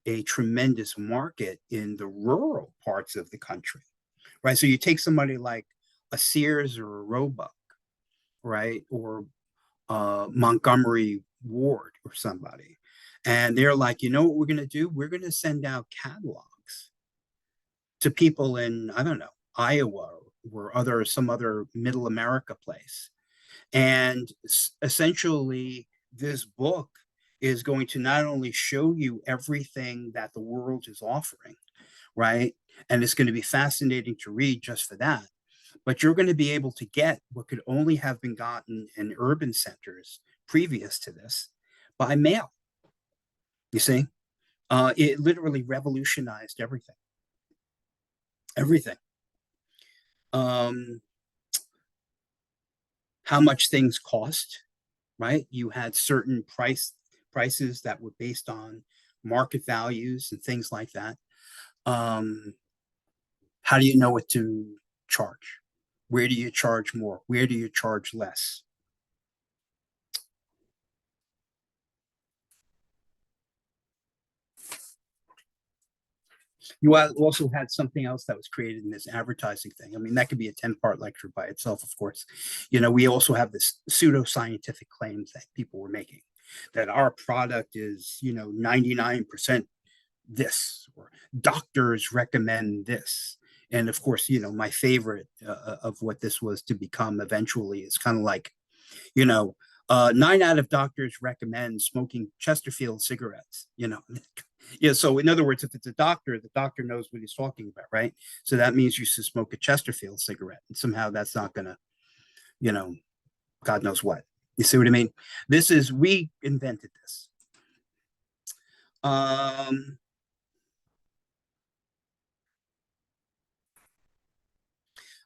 a tremendous market in the rural parts of the country, right? So you take somebody like a Sears or a Roebuck, right? Or Montgomery Ward or somebody. And they're like, you know what we're going to do? We're going to send out catalogs to people in, I don't know, Iowa or some other middle America place. And essentially, this book is going to not only show you everything that the world is offering, right? And it's going to be fascinating to read just for that. But you're going to be able to get what could only have been gotten in urban centers previous to this by mail. You see, it literally revolutionized everything. Everything. Um, how much things cost, right? You had certain prices that were based on market values and things like that. Um, how do you know what to charge? Where do you charge more? Where do you charge less? You also had something else that was created in this advertising thing. I mean, that could be a 10-part lecture by itself, of course. You know, we also have this pseudoscientific claims that people were making that our product is, you know, 99% this, or doctors recommend this. And of course, you know, my favorite of what this was to become eventually is kind of like, you know, 9 out of doctors recommend smoking Chesterfield cigarettes, you know. Yeah, so in other words, if it's a doctor, the doctor knows what he's talking about, right? So that means you should smoke a Chesterfield cigarette. And somehow that's not going to, you know, God knows what. You see what I mean? We invented this.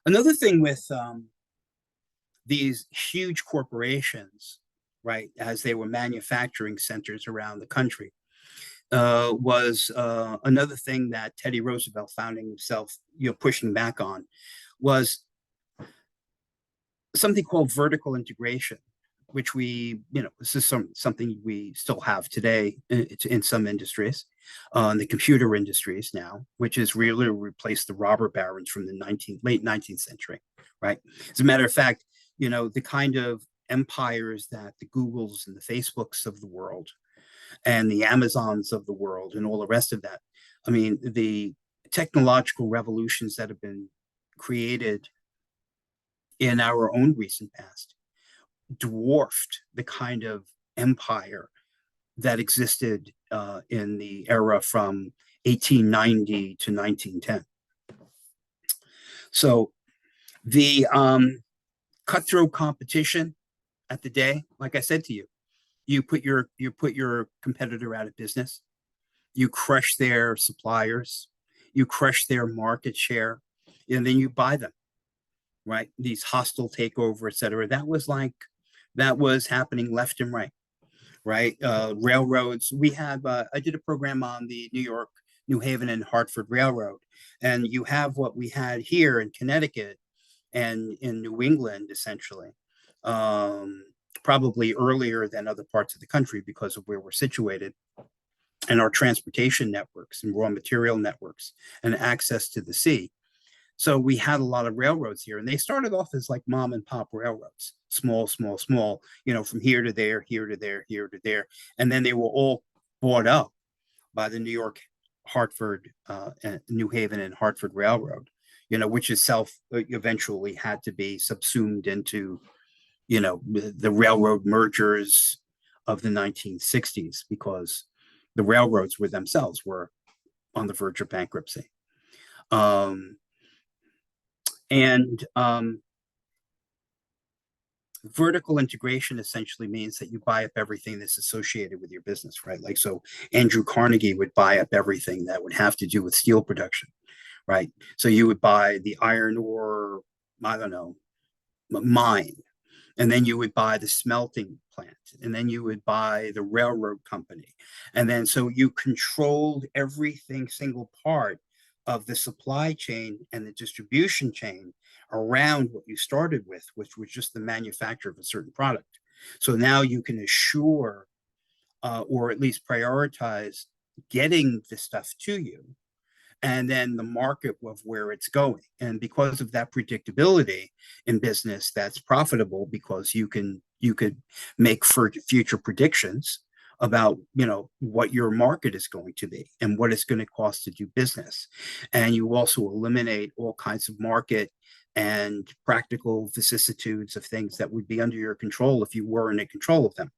Another thing with these huge corporations, right, as they were manufacturing centers around the country, was another thing that Teddy Roosevelt finding himself, you know, pushing back on was something called vertical integration, which we, you know, this is something we still have today in some industries, in the computer industries now, which has really replaced the robber barons from the late 19th century, right? As a matter of fact, you know, the kind of empires that the Googles and the Facebooks of the world and the Amazons of the world and all the rest of that. I mean, the technological revolutions that have been created in our own recent past dwarfed the kind of empire that existed in the era from 1890 to 1910. So the cutthroat competition at the day, like I said to you, you put your competitor out of business, you crush their suppliers, you crush their market share, and then you buy them, right? These hostile takeover, et cetera. That was happening left and right, right? Railroads. I did a program on the New York, New Haven, and Hartford Railroad, and you have what we had here in Connecticut and in New England, essentially. Probably earlier than other parts of the country because of where we're situated and our transportation networks and raw material networks and access to the sea. So we had a lot of railroads here, and they started off as like mom and pop railroads, small, small, small, you know, from here to there, here to there, here to there. And then they were all bought up by the New York, Hartford, New Haven and Hartford Railroad, you know, which itself eventually had to be subsumed into, you know, the railroad mergers of the 1960s because the railroads were on the verge of bankruptcy. And vertical integration essentially means that you buy up everything that's associated with your business, right? Like, so Andrew Carnegie would buy up everything that would have to do with steel production, right? So you would buy the iron ore I don't know, mine. And then you would buy the smelting plant, and then you would buy the railroad company. And then so you controlled everything, single part of the supply chain and the distribution chain around what you started with, which was just the manufacture of a certain product. So now you can assure or at least prioritize getting the stuff to you, and then the market of where it's going. And because of that predictability in business, that's profitable because you could make for future predictions about what your market is going to be and what it's going to cost to do business. And you also eliminate all kinds of market and practical vicissitudes of things that would be under your control if you weren't in control of them.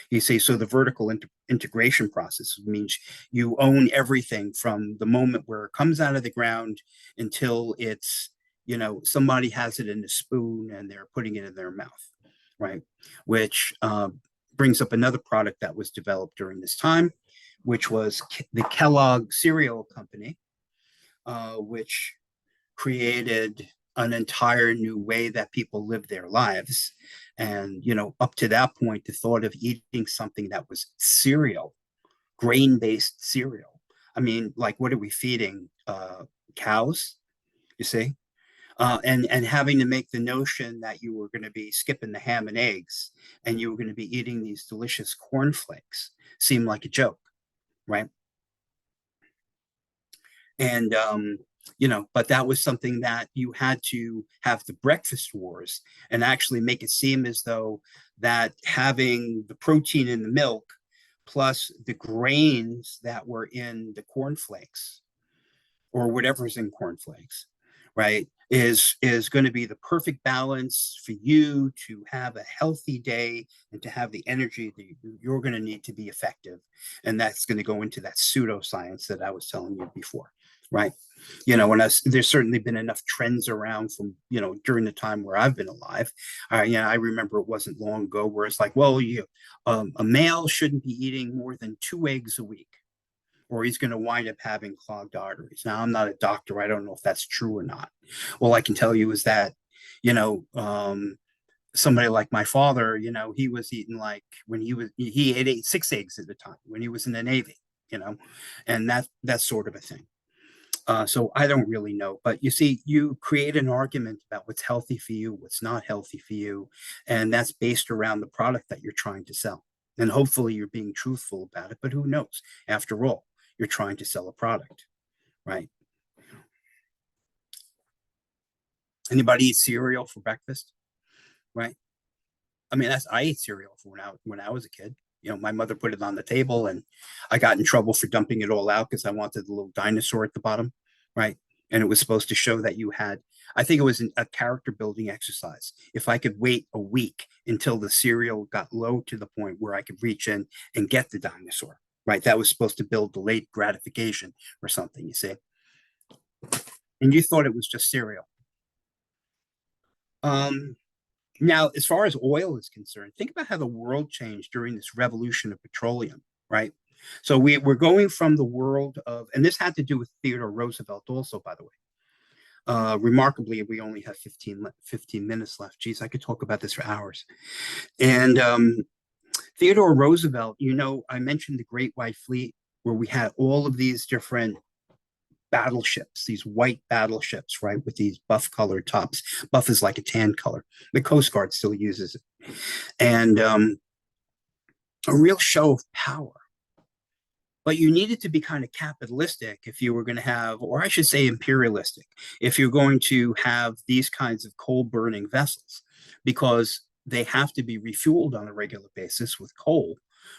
You see, so the vertical integration process means you own everything from the moment where it comes out of the ground until it's, somebody has it in a spoon and they're putting it in their mouth, right? Which brings up another product that was developed during this time, which was the Kellogg cereal company, which created an entire new way that people live their lives. And, up to that point, the thought of eating something that was cereal, grain based cereal. I mean, like, what are we feeding? Cows, you see? And having to make the notion that you were going to be skipping the ham and eggs and you were going to be eating these delicious cornflakes seemed like a joke, right? And but that was something that you had to have the breakfast wars and actually make it seem as though that having the protein in the milk plus the grains that were in the cornflakes or whatever's in cornflakes, right, is going to be the perfect balance for you to have a healthy day and to have the energy that you're going to need to be effective. And that's going to go into that pseudoscience that I was telling you before, right? There's certainly been enough trends around from, during the time where I've been alive. I remember it wasn't long ago where it's like, well, a male shouldn't be eating more than 2 eggs a week, or he's going to wind up having clogged arteries. Now, I'm not a doctor. I don't know if that's true or not. All I can tell you is that, you know, um, somebody like my father, he was eating like when he ate 6 eggs at a time when he was in the Navy, and that sort of a thing. So I don't really know, but you see, you create an argument about what's healthy for you, what's not healthy for you, and that's based around the product that you're trying to sell. And hopefully you're being truthful about it, but who knows? After all, you're trying to sell a product, right? Anybody eat cereal for breakfast, right? I mean, I ate cereal for when I was a kid. My mother put it on the table, and I got in trouble for dumping it all out because I wanted the little dinosaur at the bottom, right? And it was supposed to show that you had. I think it was a character building exercise. If I could wait a week until the cereal got low to the point where I could reach in and get the dinosaur, right? That was supposed to build delayed gratification or something. You see, and you thought it was just cereal. Um, Now, as far as oil is concerned, think about how the world changed during this revolution of petroleum, right? So we're going from the world of, and this had to do with Theodore Roosevelt also, by the way. Remarkably, we only have 15 minutes left. Geez, I could talk about this for hours. And Theodore Roosevelt, I mentioned the Great White Fleet, where we had all of these different battleships, these white battleships, right, with these buff colored tops. Buff is like a tan color. The Coast Guard still uses it. And a real show of power. But you needed to be kind of capitalistic if you were going to have, or I should say imperialistic, if you're going to have these kinds of coal burning vessels, because they have to be refueled on a regular basis with coal,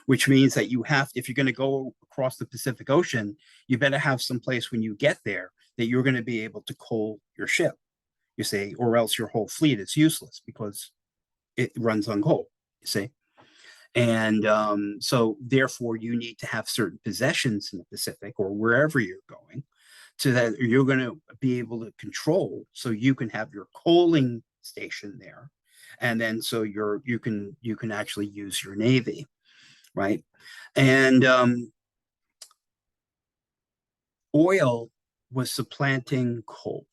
which means that if you're going to go across the Pacific Ocean, you better have some place when you get there that you're going to be able to coal your ship, you see, or else your whole fleet is useless because it runs on coal, you see. And so, therefore, you need to have certain possessions in the Pacific or wherever you're going, so that you're going to be able to control, so you can have your coaling station there, and then so you can actually use your navy, right? And oil was supplanting coal.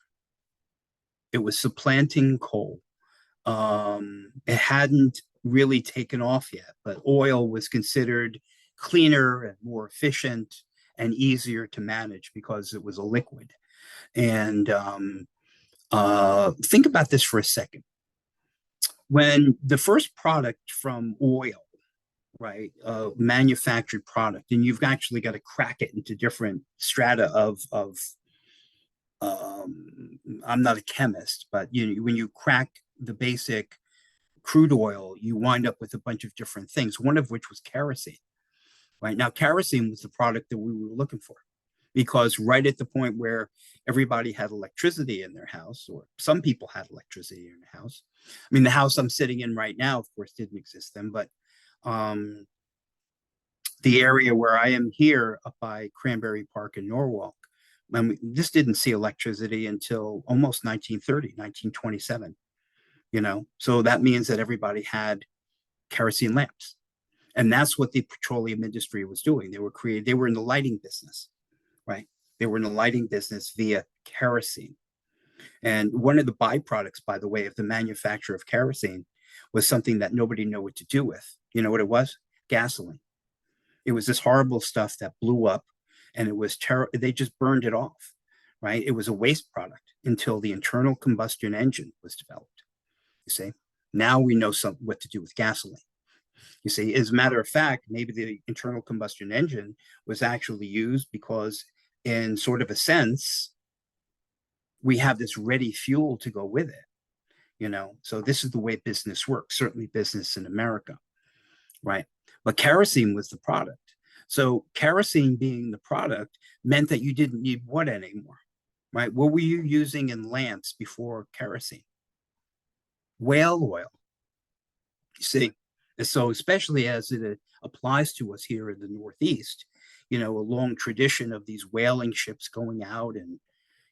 It was supplanting coal. It hadn't really taken off yet, but oil was considered cleaner and more efficient and easier to manage because it was a liquid. And think about this for a second. When the first product from oil, right, manufactured product, and you've actually got to crack it into different strata of I'm not a chemist, but when you crack the basic crude oil, you wind up with a bunch of different things, one of which was kerosene. Right now, kerosene was the product that we were looking for because right at the point where everybody had electricity in their house, or some people had electricity in their house. I mean, the house I'm sitting in right now, of course, didn't exist then, but um, the area where I am here up by Cranberry Park in Norwalk, this didn't see electricity until almost 1930, 1927. So that means that everybody had kerosene lamps. And that's what the petroleum industry was doing. They were in the lighting business, right? They were in the lighting business via kerosene. And one of the byproducts, by the way, of the manufacture of kerosene was something that nobody knew what to do with. You know what it was? Gasoline. It was this horrible stuff that blew up, and they just burned it off, right? It was a waste product until the internal combustion engine was developed. You see, now we know what to do with gasoline. You see, as a matter of fact, maybe the internal combustion engine was actually used because, in sort of a sense, we have this ready fuel to go with it. So this is the way business works, certainly business in America, right? But kerosene was the product. So kerosene being the product meant that you didn't need what anymore, right? What were you using in lamps before kerosene? Whale oil. You see, and so especially as it applies to us here in the Northeast, a long tradition of these whaling ships going out and,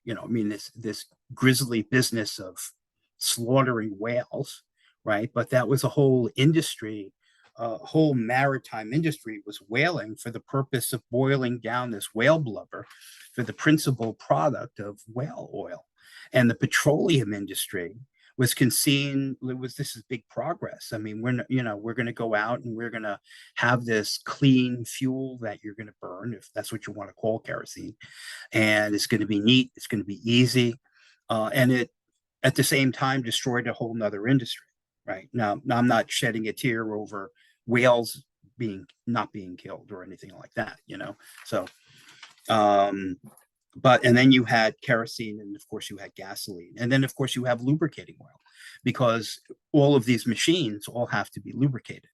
I mean, this grisly business of slaughtering whales, right? But that was a whole industry, whole maritime industry was whaling for the purpose of boiling down this whale blubber for the principal product of whale oil. And the petroleum industry was this is big progress. I mean, we're going to go out and we're going to have this clean fuel that you're going to burn, if that's what you want to call kerosene, and it's going to be neat, it's going to be easy, and it at the same time destroyed a whole nother industry. Right now, I'm not shedding a tear over whales not being killed or anything like that. So and then you had kerosene, and of course you had gasoline, and then of course you have lubricating oil, because all of these machines all have to be lubricated,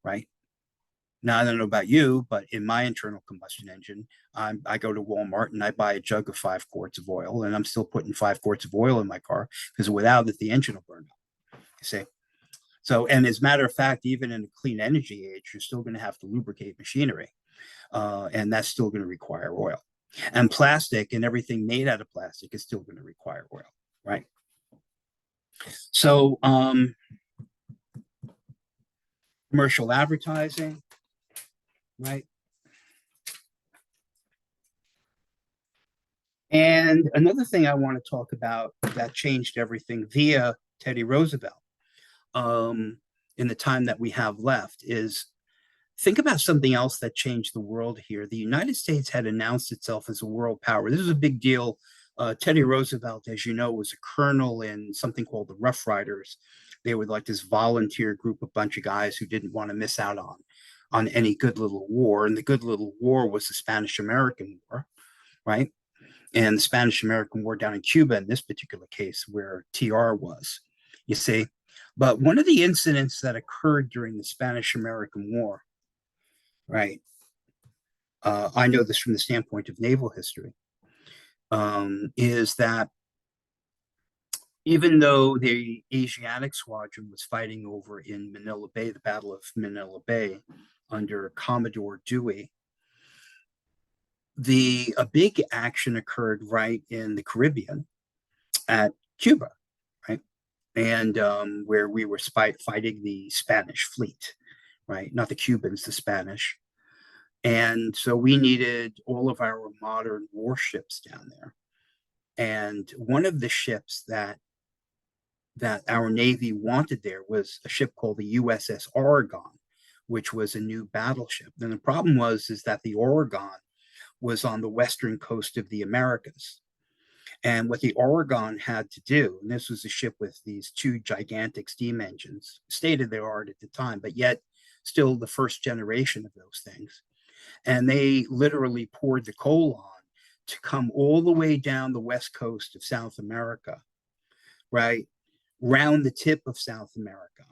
right? Now, I don't know about you, but in my internal combustion engine, I go to Walmart and I buy a jug of 5 quarts of oil, and I'm still putting 5 quarts of oil in my car because without it, the engine will burn up. You see? So, and as a matter of fact, even in a clean energy age, you're still going to have to lubricate machinery, and that's still going to require oil. And plastic and everything made out of plastic is still going to require oil, right? So, commercial advertising, right? And another thing I want to talk about that changed everything via Teddy Roosevelt, in the time that we have left, is think about something else that changed the world here. The United States had announced itself as a world power. This was a big deal. Teddy Roosevelt, as you know, was a colonel in something called the Rough Riders. They were like this volunteer group, a bunch of guys who didn't want to miss out on any good little war. And the good little war was the Spanish-American War, right? And the Spanish-American War down in Cuba, in this particular case, where TR was, you see. But one of the incidents that occurred during the Spanish-American War, right? I know this from the standpoint of naval history, is that even though the Asiatic Squadron was fighting over in Manila Bay, the Battle of Manila Bay, under Commodore Dewey, a big action occurred right in the Caribbean at Cuba, right? And where we were fighting the Spanish fleet, right? Not the Cubans, the Spanish. And so we needed all of our modern warships down there. And one of the ships that that our Navy wanted there was a ship called the USS Oregon, which was a new battleship. And the problem was is that the Oregon was on the western coast of the Americas. And what the Oregon had to do, and this was a ship with these two gigantic steam engines, state of the art at the time, but yet still the first generation of those things. And they literally poured the coal on to come all the way down the west coast of South America, right? Round the tip of South America,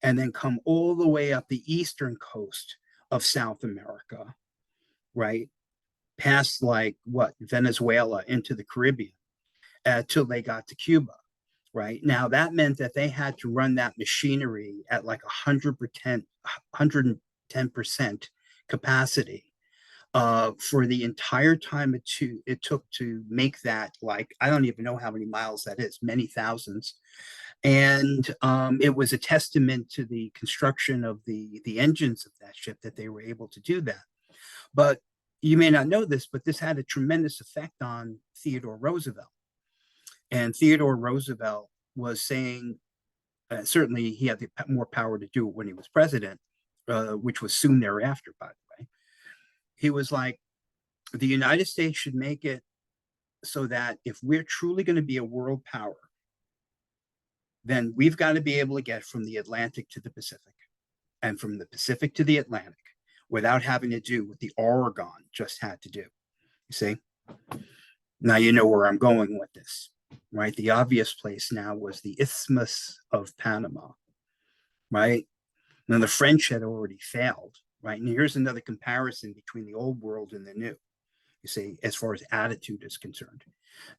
and then come all the way up the eastern coast of South America, right? Past like what, Venezuela into the Caribbean till they got to Cuba, right? Now that meant that they had to run that machinery at like 110% capacity for the entire time it took to make that, like, I don't even know how many miles that is, many thousands. And it was a testament to the construction of the engines of that ship that they were able to do that. But you may not know this, but this had a tremendous effect on Theodore Roosevelt. And Theodore Roosevelt was saying, certainly he had more power to do it when he was president, which was soon thereafter, by the way. He was like, the United States should make it so that if we're truly going to be a world power, then we've got to be able to get from the Atlantic to the Pacific and from the Pacific to the Atlantic without having to do what the Oregon just had to do. You see? Now you know where I'm going with this, right? The obvious place now was the Isthmus of Panama, right? Now the French had already failed, right? And here's another comparison between the old world and the new, you see, as far as attitude is concerned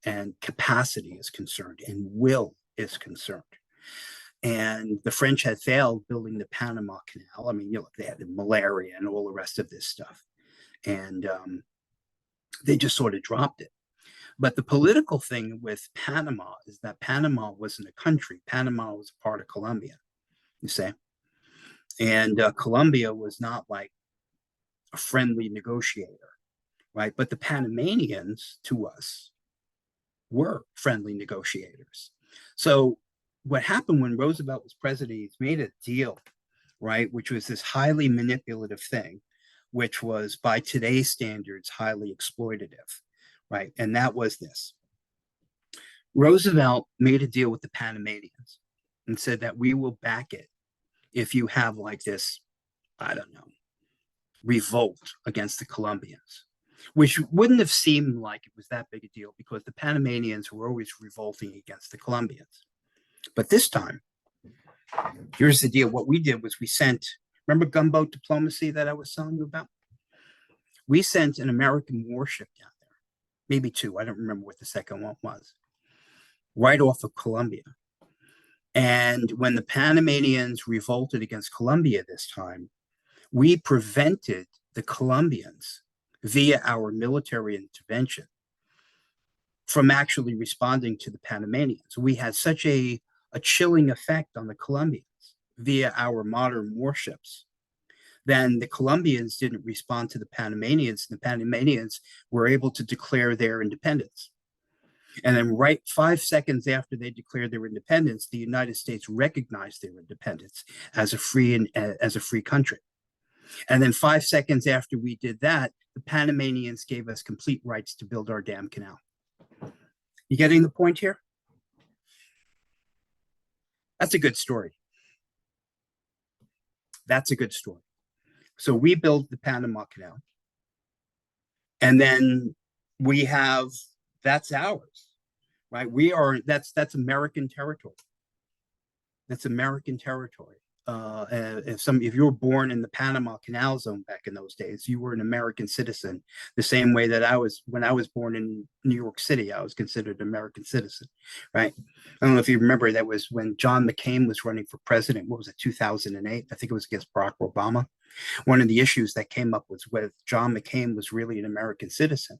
and capacity is concerned and will is concerned. And the French had failed building the Panama Canal. I mean, you know, they had the malaria and all the rest of this stuff. And they just sort of dropped it. But the political thing with Panama is that Panama wasn't a country. Panama was a part of Colombia, you see. And Colombia was not like a friendly negotiator, right? But the Panamanians to us were friendly negotiators. So what happened when Roosevelt was president, he made a deal, right? Which was this highly manipulative thing, which was by today's standards, highly exploitative, right? And that was this. Roosevelt made a deal with the Panamanians and said that we will back it if you have like this, I don't know, revolt against the Colombians, which wouldn't have seemed like it was that big a deal because the Panamanians were always revolting against the Colombians. But this time, here's the deal. What we did was we sent, remember gunboat diplomacy that I was telling you about? We sent an American warship down there, maybe two. I don't remember what the second one was, right off of Colombia. And when the Panamanians revolted against Colombia this time, we prevented the Colombians via our military intervention from actually responding to the Panamanians. We had such a chilling effect on the Colombians via our modern warships. Then the Colombians didn't respond to the Panamanians. The Panamanians were able to declare their independence. And then right 5 seconds after they declared their independence, the United States recognized their independence as a free country. And then 5 seconds after we did that, the Panamanians gave us complete rights to build our damn canal. You getting the point here? That's a good story. That's a good story. So we built the Panama Canal. And then we have, that's ours, right? That's American territory. That's American territory. If you were born in the Panama Canal Zone back in those days, you were an American citizen. The same way that when I was born in New York City, I was considered an American citizen, right? I don't know if you remember, that was when John McCain was running for president. What was it, 2008? I think it was against Barack Obama. One of the issues that came up was whether John McCain was really an American citizen,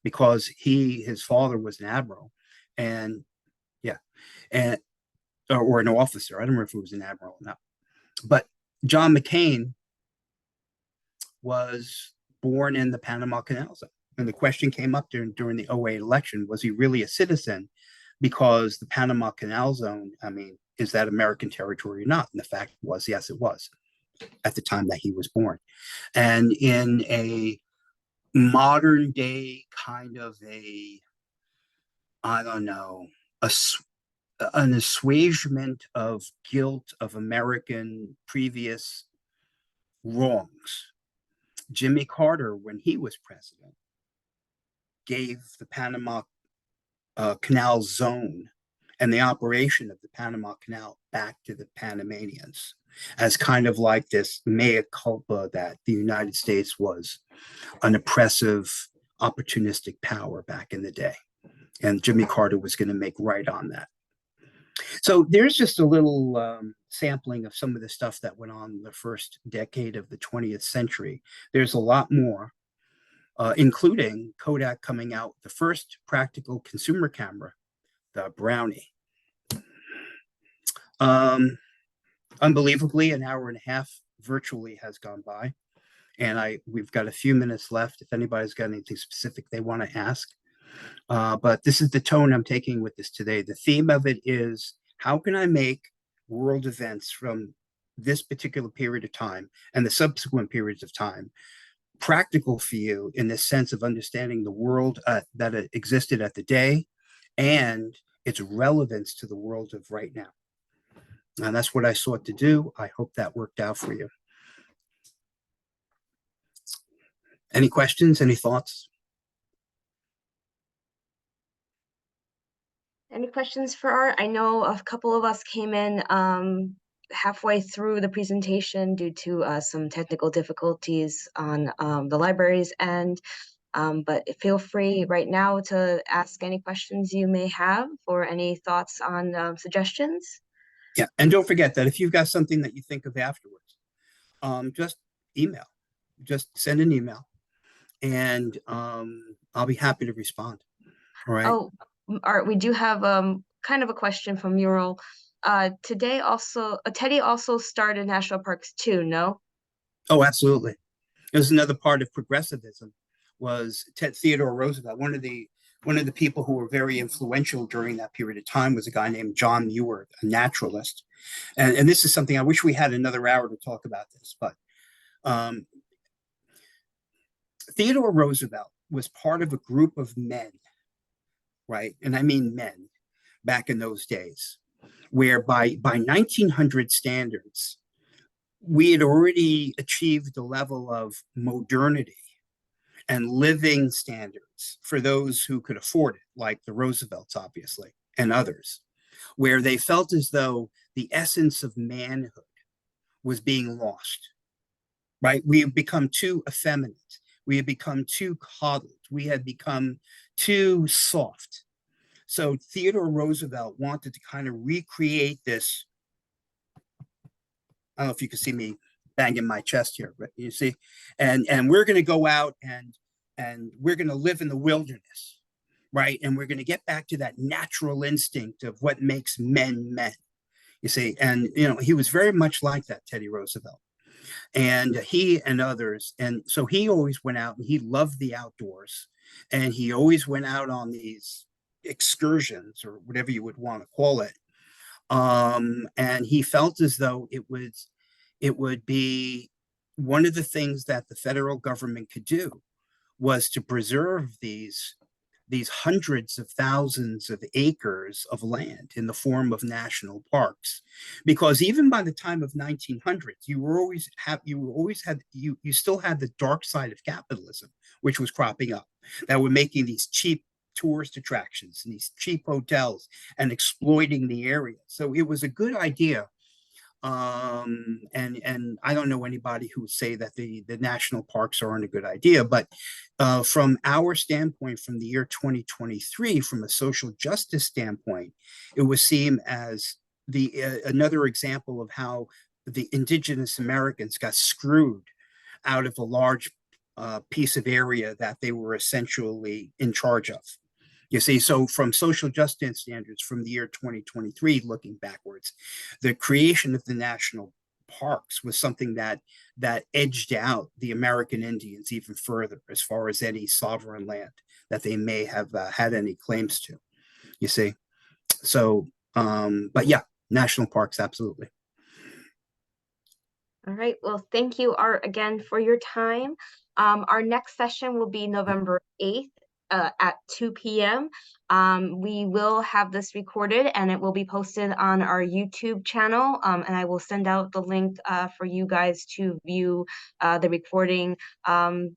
because his father was an admiral, and yeah, and or an officer. I don't remember if it was an admiral or not. But John McCain was born in the Panama Canal Zone. And the question came up during the 2008 election, was he really a citizen because the Panama Canal Zone, I mean, is that American territory or not? And the fact was, yes, it was at the time that he was born. And in a modern day kind of a, I don't know, a, an assuagement of guilt of American previous wrongs, Jimmy Carter, when he was president, gave the Panama Canal Zone and the operation of the Panama Canal back to the Panamanians as kind of like this mea culpa that the United States was an oppressive, opportunistic power back in the day. And Jimmy Carter was going to make right on that. So there's just a little sampling of some of the stuff that went on in the first decade of the 20th century. There's a lot more, including Kodak coming out with the first practical consumer camera, the Brownie. Unbelievably, an hour and a half virtually has gone by, and we've got a few minutes left if anybody's got anything specific they want to ask. But this is the tone I'm taking with this today. The theme of it is, how can I make world events from this particular period of time and the subsequent periods of time practical for you in the sense of understanding the world that existed at the day and its relevance to the world of right now. And that's what I sought to do. I hope that worked out for you. Any questions? Any thoughts? Any questions for Art? I know a couple of us came in halfway through the presentation due to some technical difficulties on the library's end. But feel free right now to ask any questions you may have or any thoughts on suggestions. Yeah, and don't forget that if you've got something that you think of afterwards, just email, just send an email, and I'll be happy to respond. All right. Oh, Art, we do have kind of a question from Mural. Teddy also started national parks too, no? Oh, absolutely. It was another part of progressivism. Was Theodore Roosevelt, one of the people who were very influential during that period of time was a guy named John Muir, a naturalist. And this is something I wish we had another hour to talk about this, but Theodore Roosevelt was part of a group of men, right? And I mean men back in those days, where by 1900 standards, we had already achieved the level of modernity and living standards for those who could afford it, like the Roosevelts, obviously, and others, where they felt as though the essence of manhood was being lost, right? We have become too effeminate. We had become too coddled. We had become too soft. So Theodore Roosevelt wanted to kind of recreate this. I don't know if you can see me banging my chest here, but you see, and we're going to go out and we're going to live in the wilderness, right? And we're going to get back to that natural instinct of what makes men men. You see, and he was very much like that, Teddy Roosevelt, and he and others, and so he always went out and he loved the outdoors, and he always went out on these excursions or whatever you would want to call it. And he felt as though it would be one of the things that the federal government could do was to preserve these hundreds of thousands of acres of land in the form of national parks, because even by the time of 1900s, you still had the dark side of capitalism, which was cropping up, that were making these cheap tourist attractions and these cheap hotels and exploiting the area. So it was a good idea. And I don't know anybody who would say that the national parks aren't a good idea, but from our standpoint, from the year 2023, from a social justice standpoint, it would seem as another example of how the indigenous Americans got screwed out of a large piece of area that they were essentially in charge of. You see, so from social justice standards from the year 2023, looking backwards, the creation of the national parks was something that edged out the American Indians even further as far as any sovereign land that they may have had any claims to. You see, So, but yeah, national parks, absolutely. All right. Well, thank you, Art, again for your time. Our next session will be November 8th at 2 p.m. We will have this recorded and it will be posted on our YouTube channel. And I will send out the link for you guys to view the recording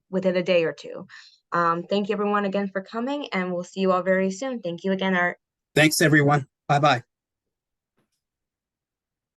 within a day or two. Thank you everyone again for coming, and we'll see you all very soon. Thank you again, Art. Thanks, everyone. Bye-bye.